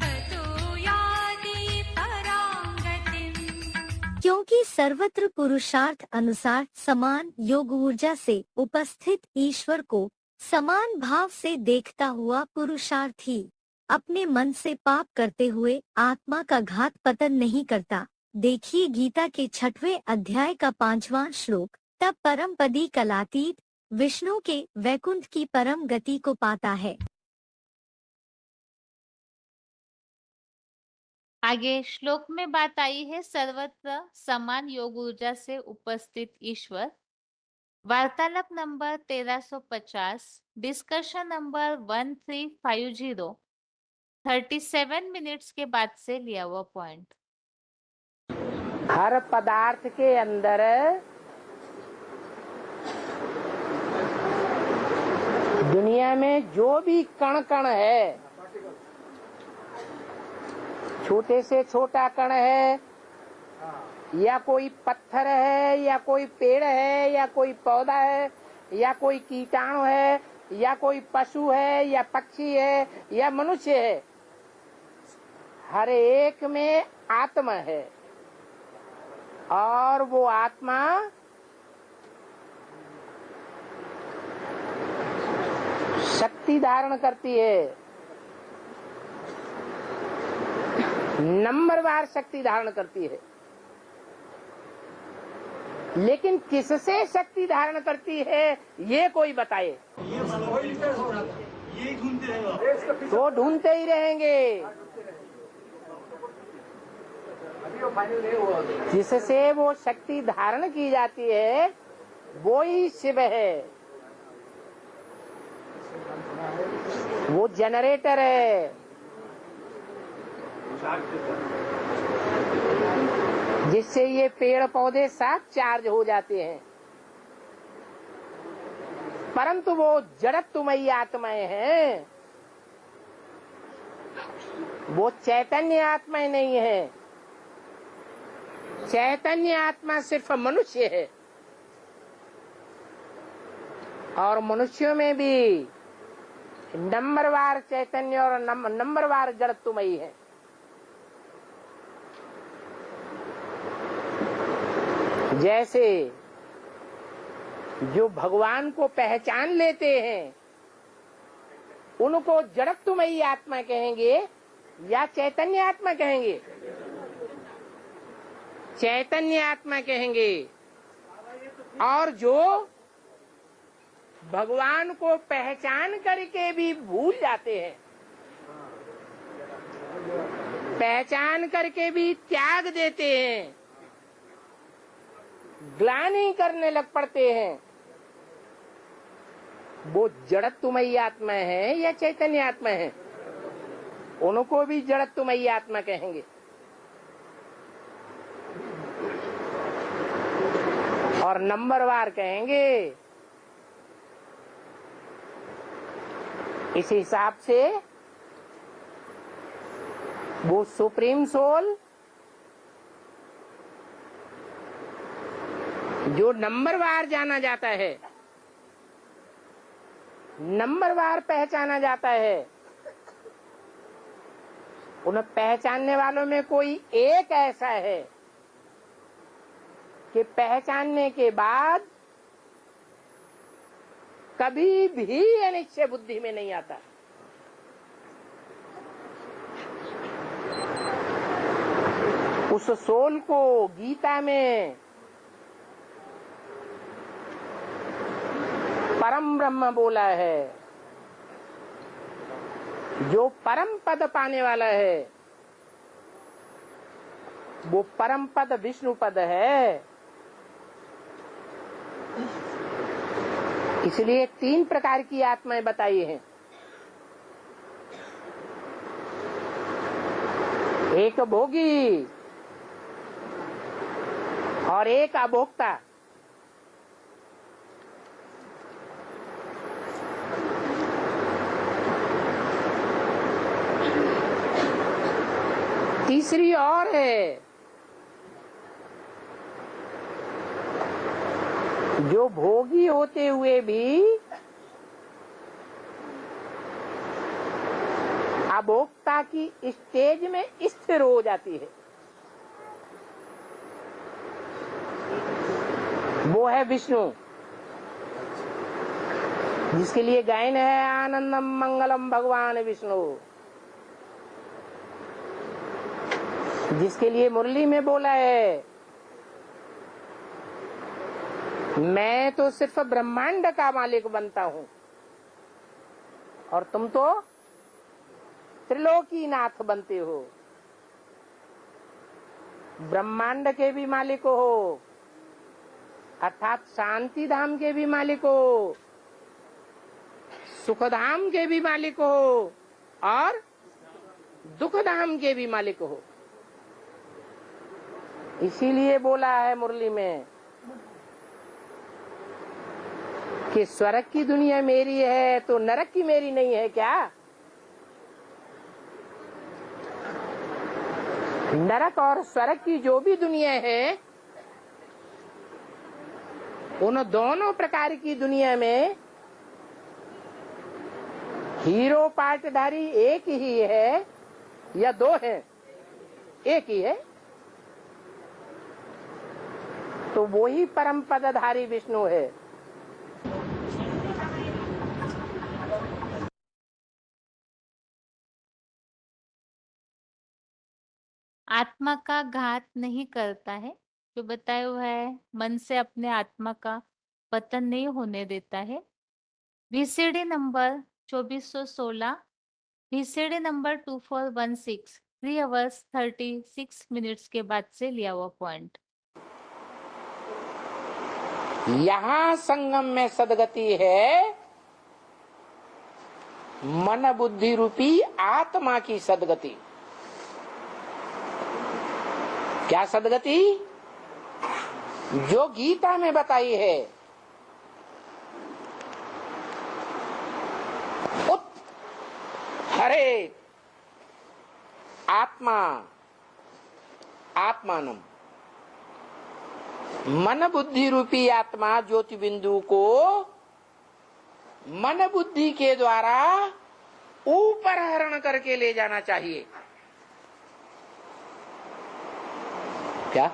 ततो याति परां गतिम्। क्योंकि सर्वत्र पुरुषार्थ अनुसार समान योग ऊर्जा से उपस्थित ईश्वर को समान भाव से देखता हुआ पुरुषार्थी अपने मन से पाप करते हुए आत्मा का घात पतन नहीं करता। देखिए गीता के 6वें अध्याय का 5वां श्लोक। तब परम पदी कलातीत विष्णु के वैकुंठ की परम गति को पाता है। आगे श्लोक में बात आई है सर्वत्र समान योग ऊर्जा से उपस्थित ईश्वर। वार्तालाप नंबर 1350, डिस्कशन नंबर 1350, 37 मिनट्स के बाद से लिया हुआ पॉइंट। हर पदार्थ के अंदर दुनिया में जो भी कण कण है, छोटे से छोटा कण है, या कोई पत्थर है, या कोई पेड़ है, या कोई पौधा है, या कोई कीटाणु है, या कोई पशु है, या पक्षी है, या मनुष्य है, हर एक में आत्मा है। और वो आत्मा शक्ति धारण करती है, नंबरवार शक्ति धारण करती है। लेकिन किससे शक्ति धारण करती है ये कोई बताए। तो ढूंढते ही रहेंगे। जिससे वो शक्ति धारण की जाती है वो ही शिव है, वो जनरेटर है, जिससे ये पेड़ पौधे सब चार्ज हो जाते हैं। परंतु वो जड़त्वमयी आत्माएं हैं, वो चैतन्य आत्माएं नहीं है। चैतन्य आत्मा सिर्फ मनुष्य है, और मनुष्यों में भी नंबरवार चैतन्य और नंबरवार जड़त्वमयी है। जैसे जो भगवान को पहचान लेते हैं उनको जड़त्वमयी आत्मा कहेंगे या चैतन्य आत्मा कहेंगे? चैतन्य आत्मा कहेंगे। और जो भगवान को पहचान करके भी भूल जाते हैं, पहचान करके भी त्याग देते हैं, ग्लानि करने लग पड़ते हैं, वो जड़त्वमयी आत्मा है या चैतन्य आत्मा है? उनको भी जड़त्वमयी आत्मा कहेंगे। और नंबरवार कहेंगे। इस हिसाब से वो सुप्रीम सोल जो नंबरवार जाना जाता है, नंबरवार पहचाना जाता है, उन पहचानने वालों में कोई एक ऐसा है कि पहचानने के बाद कभी भी अनिश्चय बुद्धि में नहीं आता। उस सोल को गीता में परम ब्रह्म बोला है। जो परम पद पाने वाला है वो परम पद विष्णु पद है। इसलिए 3 प्रकार की आत्माएं बताई हैं। एक भोगी और एक अभोक्ता। तीसरी और है, जो भोगी होते हुए भी अभोक्ता की स्टेज में स्थिर हो जाती है, वो है विष्णु, जिसके लिए गायन है आनंदम मंगलम भगवान विष्णु, जिसके लिए मुरली में बोला है मैं तो सिर्फ ब्रह्मांड का मालिक बनता हूं और तुम तो त्रिलोकीनाथ बनते हो, ब्रह्मांड के भी मालिक हो अर्थात शांति धाम के भी मालिक हो, सुख धाम के भी मालिक हो और दुख धाम के भी मालिक हो। इसीलिए बोला है मुरली में कि स्वर्ग की दुनिया मेरी है तो नरक की मेरी नहीं है क्या? नरक और स्वर्ग की जो भी दुनिया है उन दोनों प्रकार की दुनिया में हीरो पार्टधारी एक ही है या दो है? एक ही है। तो वो ही परम पदधारी विष्णु है। आत्मा का घात नहीं करता है, जो बताया हुआ है मन से अपने आत्मा का पतन नहीं होने देता है। VCD number 2416, VCD number 2416, 3 hours 36 minutes के बाद से लिया हुआ पॉइंट। यहाँ संगम में सदगति है मन बुद्धि रूपी आत्मा की सदगति। क्या सदगति? जो गीता में बताई है, हरे आत्मा आत्मानम, मन बुद्धि रूपी आत्मा ज्योति बिंदु को मन बुद्धि के द्वारा ऊपर हरण करके ले जाना चाहिए। क्या?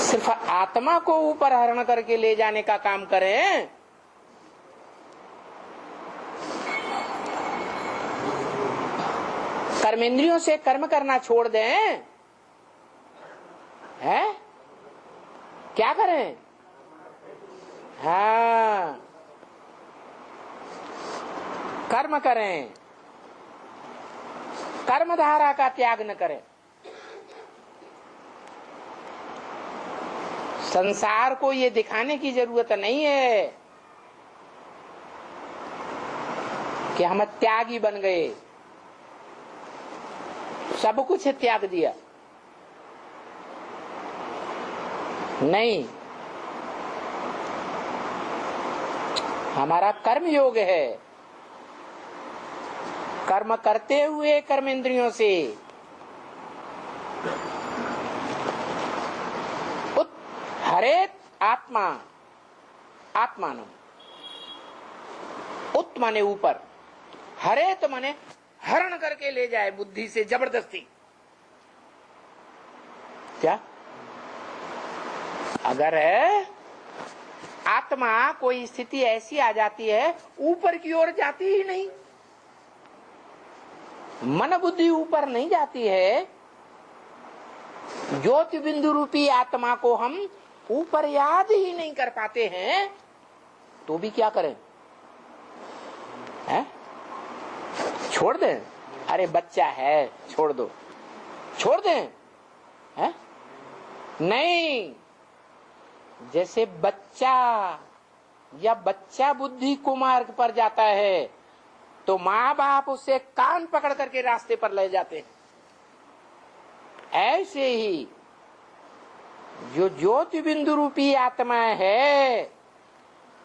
सिर्फ आत्मा को ऊपर हरण करके ले जाने का काम करें, कर्मेंद्रियों से कर्म करना छोड़ दें, हैं? क्या करें? हाँ, कर्म करें, कर्मधारा का त्याग न करें। संसार को ये दिखाने की जरूरत नहीं है कि हम त्यागी बन गए, सब कुछ त्याग दिया। नहीं, हमारा कर्म योग है, कर्म करते हुए कर्मेंद्रियों से हरे आत्मा आत्मानम, उत माने ऊपर, हरे तो माने हरण करके ले जाए बुद्धि से जबरदस्ती। क्या? अगर आत्मा कोई स्थिति ऐसी आ जाती है ऊपर की ओर जाती ही नहीं, मन बुद्धि ऊपर नहीं जाती है, ज्योति बिंदु रूपी आत्मा को हम ऊपर याद ही नहीं कर पाते हैं, तो भी क्या करें? हैं? छोड़ दें? अरे बच्चा है, छोड़ दो, छोड़ दें? हैं? नहीं, जैसे बच्चा या बच्चा बुद्धि कुमार्ग पर जाता है तो माँ बाप उसे कान पकड़ करके रास्ते पर ले जाते हैं, ऐसे ही जो ज्योति बिंदु रूपी आत्मा है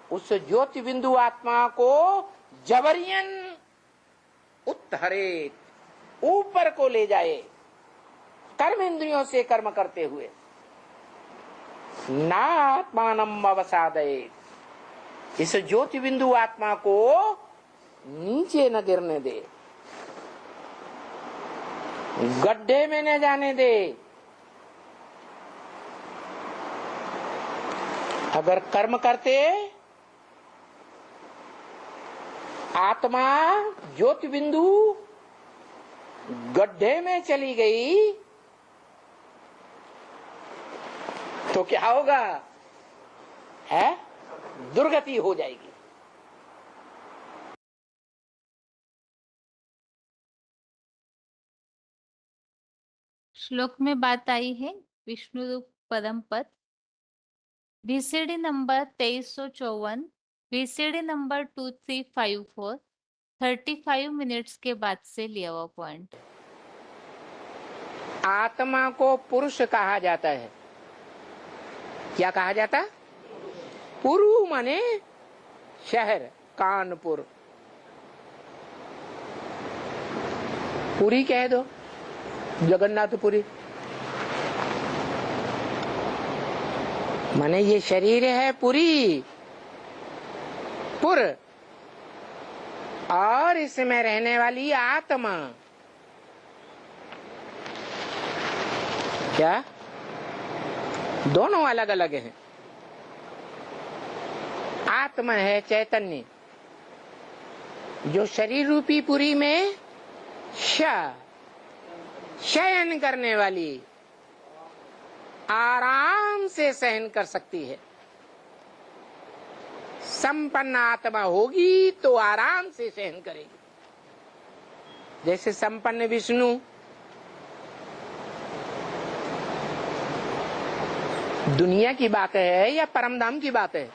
उस ज्योति बिंदु आत्मा को जबरियन उत्थरेत, ऊपर को ले जाए कर्म इंद्रियों से कर्म करते हुए। ना आत्मानम अवसादयेत, इस ज्योति बिंदु आत्मा को नीचे न गिरने दे, गड्ढे में न जाने दे। अगर कर्म करते आत्मा ज्योति बिंदु गड्ढे में चली गई तो क्या होगा? है दुर्गति हो जाएगी। श्लोक में बात आई है विष्णु रूप परम पद। VCD number 2354, VCD number 2354, 35 minutes के बाद से लिया हुआ पॉइंट। आत्मा को पुरुष कहा जाता है। क्या कहा जाता? पुरु माने शहर, कानपुर। पुरी कह दो, जगन्नाथपुरी। माने ये शरीर है पुरी, पुर, और इसमें रहने वाली आत्मा। क्या? दोनों अलग अलग हैं। आत्मा है चैतन्य, जो शरीर रूपी पुरी में शयन करने वाली, आराम से सहन कर सकती है। संपन्न आत्मा होगी तो आराम से सहन करेगी। जैसे संपन्न विष्णु दुनिया की बात है या परमधाम की बात है?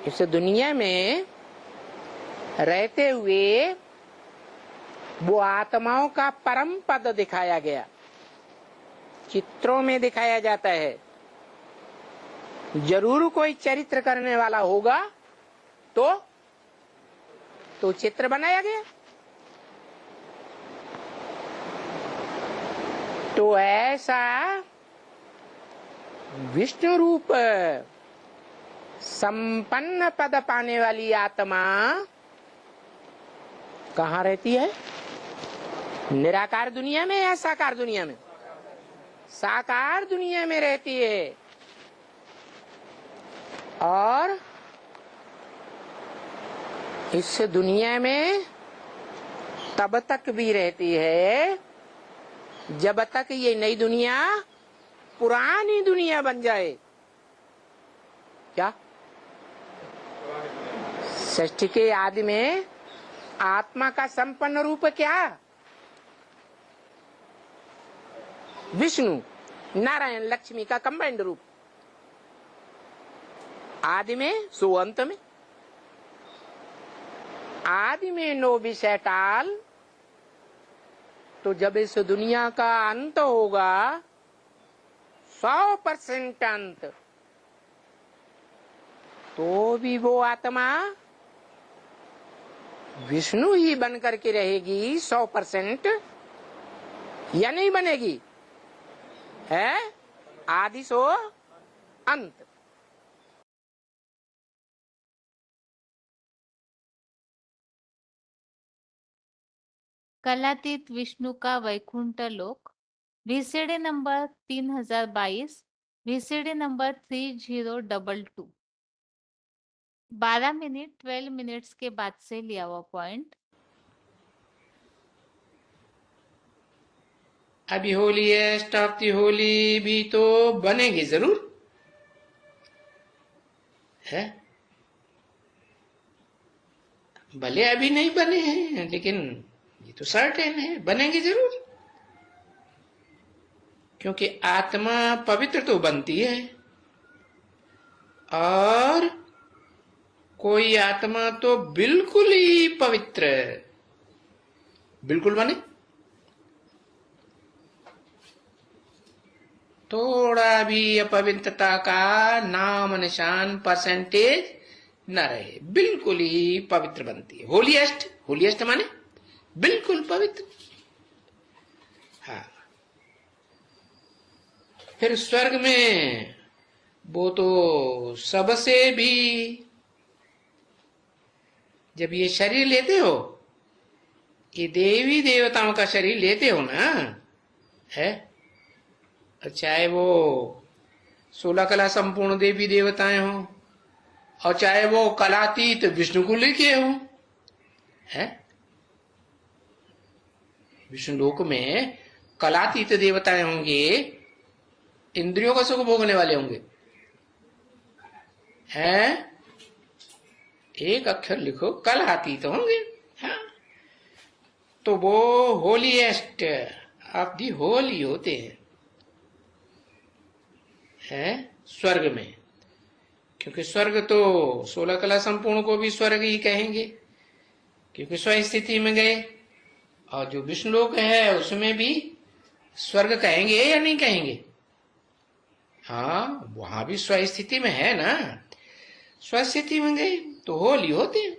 इस दुनिया में रहते हुए वो आत्माओं का परम पद दिखाया गया, चित्रों में दिखाया जाता है। जरूर कोई चरित्र करने वाला होगा तो चित्र बनाया गया। तो ऐसा विष्णु रूप संपन्न पद पाने वाली आत्मा कहाँ रहती है? निराकार दुनिया में या साकार दुनिया में? साकार दुनिया में रहती है। और इस दुनिया में तब तक भी रहती है जब तक ये नई दुनिया पुरानी दुनिया बन जाए। क्या? सृष्टि के आदि में आत्मा का संपन्न रूप क्या? विष्णु, नारायण, लक्ष्मी का कंबाइंड रूप। आदि में सो अंत में। आदि में नो विषय टाल, तो जब इस दुनिया का अंत होगा 100% अंत, तो भी वो आत्मा विष्णु ही बन करके रहेगी 100%, या नहीं बनेगी? है आदि सो अंत। कलातीत विष्णु का वैकुंठ लोक, VCD number 3022, VCD number 3022, 12 minute 12 minutes के बाद से लिया हुआ पॉइंट। अभी होली है, स्टॉप दी होली भी तो बनेगी जरूर है। भले अभी नहीं बने हैं, लेकिन ये तो सर्टेन है बनेंगे जरूर। क्योंकि आत्मा पवित्र तो बनती है, और कोई आत्मा तो बिल्कुल ही पवित्र है, बिल्कुल बने। थोड़ा भी अपवित्रता का नाम निशान, परसेंटेज न रहे, बिल्कुल ही पवित्र बनती है। होलीएस्ट, होलीएस्ट माने बिल्कुल पवित्र। हाँ, फिर स्वर्ग में वो तो सबसे भी, जब ये शरीर लेते हो, ये देवी देवताओं का शरीर लेते हो ना, है, चाहे वो 16 कला संपूर्ण देवी देवताएं हो, और चाहे वो कलातीत विष्णु को लेके हो, है, विष्णु लोक में कलातीत देवताएं होंगे, इंद्रियों का सुख भोगने वाले होंगे, हैं, एक अक्षर लिखो, कलातीत होंगे। हाँ, तो वो होलीएस्ट ऑफ दी होली होते हैं स्वर्ग में, क्योंकि स्वर्ग तो 16 कला संपूर्ण को भी स्वर्ग ही कहेंगे, क्योंकि स्व स्थिति में गए। और जो विष्णु लोक है उसमें भी स्वर्ग कहेंगे या नहीं कहेंगे? हाँ, वहां भी स्व स्थिति में है ना, स्व स्थिति में गए तो होली होते हैं।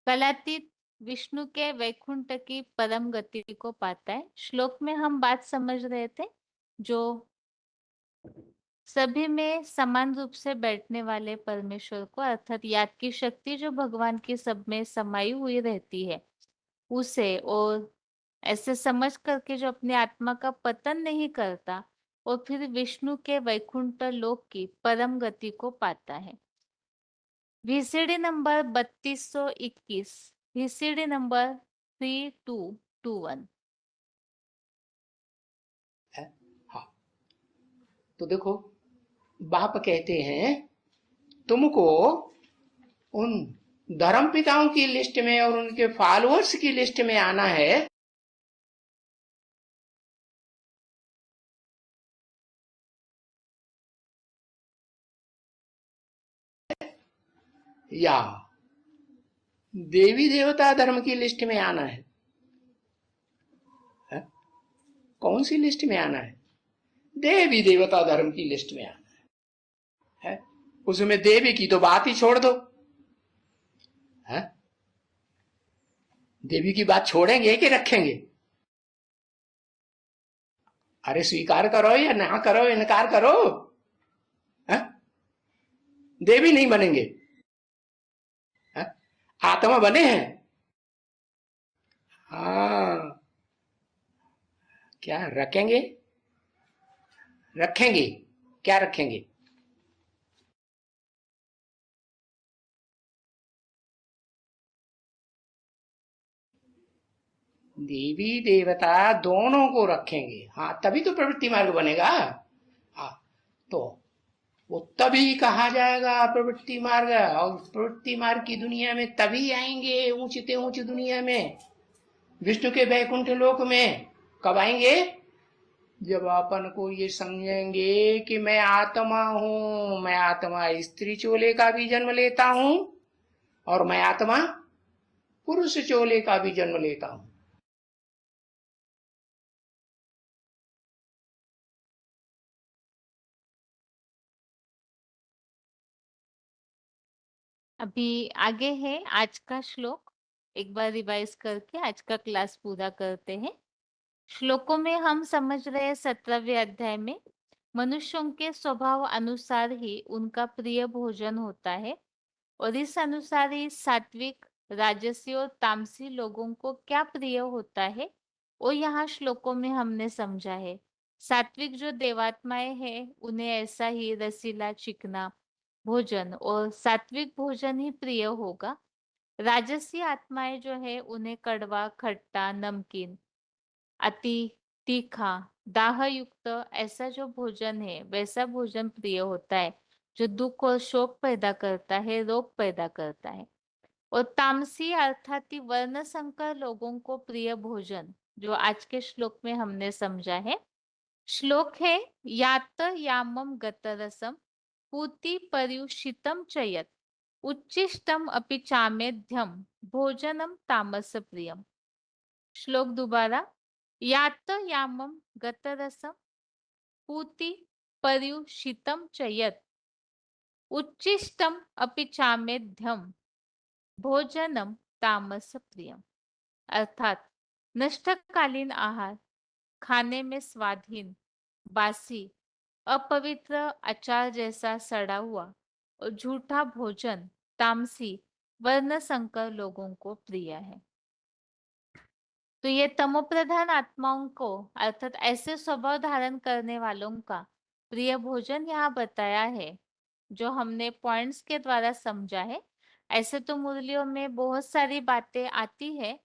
कलातीत विष्णु के वैकुंठ की परम गति को पाता है। श्लोक में हम बात समझ रहे थे, जो सभी में समान रूप से बैठने वाले परमेश्वर को, अर्थात याद की शक्ति जो भगवान की सब में समाई हुई रहती है उसे, और ऐसे समझ करके जो अपनी आत्मा का पतन नहीं करता और फिर विष्णु के वैकुंठ लोक की परम गति को पाता है। VCD number 3221, VCD number 3221। हाँ, तो देखो, बाप कहते हैं तुमको उन धर्म पिताओं की लिस्ट में और उनके फॉलोअर्स की लिस्ट में आना है, या देवी देवता धर्म की लिस्ट में आना है? कौन सी लिस्ट में आना है? देवी देवता धर्म की लिस्ट में आना है। उसमें देवी की तो बात ही छोड़ दो, है? देवी की बात छोड़ेंगे कि रखेंगे? अरे स्वीकार करो या ना करो, इनकार करो, है? देवी नहीं बनेंगे, है? आत्मा बने हैं। हाँ, क्या रखेंगे? रखेंगे, क्या रखेंगे? देवी देवता दोनों को रखेंगे। हाँ, तभी तो प्रवृत्ति मार्ग बनेगा। हाँ, तो वो तभी कहा जाएगा प्रवृत्ति मार्ग, और प्रवृत्ति मार्ग की दुनिया में तभी आएंगे, ऊंचते ऊंच दुनिया में, विष्णु के वैकुंठ लोक में। कब आएंगे? जब अपन को ये समझेंगे कि मैं आत्मा हूं, मैं आत्मा स्त्री चोले का भी जन्म लेता हूं और मैं आत्मा पुरुष चोले का भी जन्म लेता हूं। अभी आगे है आज का श्लोक, एक बार रिवाइज करके आज का क्लास पूरा करते हैं। श्लोकों में हम समझ रहे हैं 17वें अध्याय में मनुष्यों के स्वभाव अनुसार ही उनका प्रिय भोजन होता है, और इस अनुसार ही सात्विक, राजसी और तामसी लोगों को क्या प्रिय होता है वो यहाँ श्लोकों में हमने समझा है। सात्विक जो देवात्माएं हैं उन्हें ऐसा ही रसीला चिकना भोजन और सात्विक भोजन ही प्रिय होगा। राजसी आत्माएं जो है उन्हें कड़वा, खट्टा, नमकीन, अति तीखा, दाह युक्त ऐसा जो भोजन है वैसा भोजन प्रिय होता है, जो दुख और शोक पैदा करता है, रोग पैदा करता है। और तामसी अर्थात वर्ण संकर लोगों को प्रिय भोजन जो आज के श्लोक में हमने समझा है। श्लोक है यात यामम गतरसम पूति पर्युषितम चयत उच्चिष्टम अपि चामेध्यम भोजनम तामस प्रियम। श्लोक दोबारा। यात यामम गतरसम पूति पर्युषितम च यत् उच्छिष्टम अपि चामेध्यम भोजनम तामस प्रियम। अर्थात नष्टकालीन आहार, खाने में स्वादहीन, बासी, अपवित्र, अचार जैसा सड़ा हुआ और झूठा भोजन तामसी वर्ण संकर लोगों को प्रिय है। तो ये तमोप्रधान आत्माओं को अर्थात ऐसे स्वभाव धारण करने वालों का प्रिय भोजन यहाँ बताया है, जो हमने पॉइंट्स के द्वारा समझा है। ऐसे तो मुरलियों में बहुत सारी बातें आती है,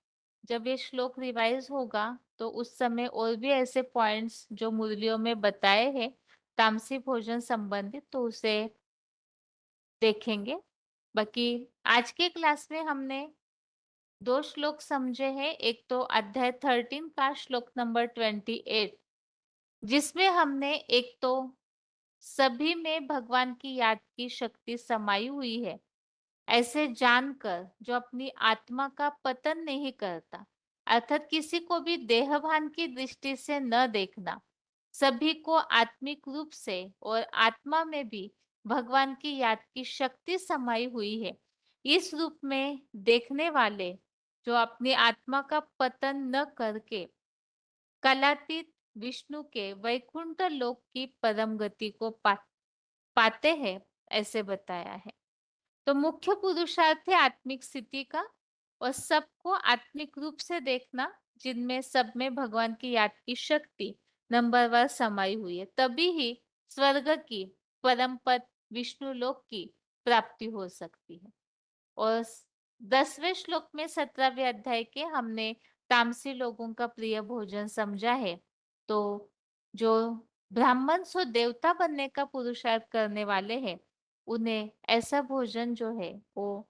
जब ये श्लोक रिवाइज होगा तो उस समय और भी ऐसे पॉइंट्स जो मुरलियों में बताए हैं तामसी भोजन संबंधित, तो उसे देखेंगे। बाकी आज के क्लास में हमने 2 श्लोक समझे हैं। एक तो अध्याय 13 का श्लोक नंबर 28, जिसमें हमने एक तो सभी में भगवान की याद की शक्ति समाई हुई है, ऐसे जानकर जो अपनी आत्मा का पतन नहीं करता, अर्थात किसी को भी देहभान की दृष्टि से न देखना, सभी को आत्मिक रूप से और आत्मा में भी भगवान की याद की शक्ति समाई हुई है, इस रूप में देखने वाले जो अपनी आत्मा का पतन न करके कलातीत विष्णु के वैकुंठ लोक की परम गति को पाते हैं, ऐसे बताया है। तो मुख्य पुरुषार्थ है आत्मिक स्थिति का और सबको आत्मिक रूप से देखना, जिनमें सब में भगवान की याद की शक्ति नंबरवार समाई हुई है, तभी ही स्वर्ग की परम पद विष्णु लोक की प्राप्ति हो सकती है। और 10वें श्लोक में 17वें अध्याय के हमने तामसी लोगों का प्रिय भोजन समझा है। तो जो ब्राह्मण सो देवता बनने का पुरुषार्थ करने वाले हैं, उन्हें ऐसा भोजन जो है वो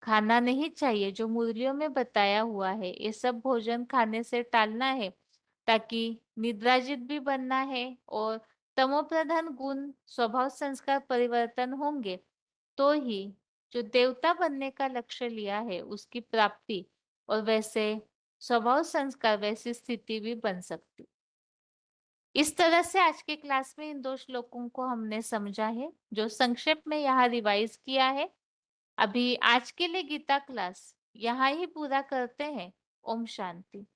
खाना नहीं चाहिए, जो मुरलियों में बताया हुआ है। ये सब भोजन खाने से टालना है, ताकि निद्राजित भी बनना है और तमोप्रधान गुण स्वभाव संस्कार परिवर्तन होंगे, तो ही जो देवता बनने का लक्ष्य लिया है उसकी प्राप्ति और वैसे स्वभाव संस्कार वैसी स्थिति भी बन सकती। इस तरह से आज के क्लास में इन 2 श्लोकों को हमने समझा है, जो संक्षेप में यहाँ रिवाइज किया है। अभी आज के लिए गीता क्लास यहाँ ही पूरा करते हैं। ओम शांति।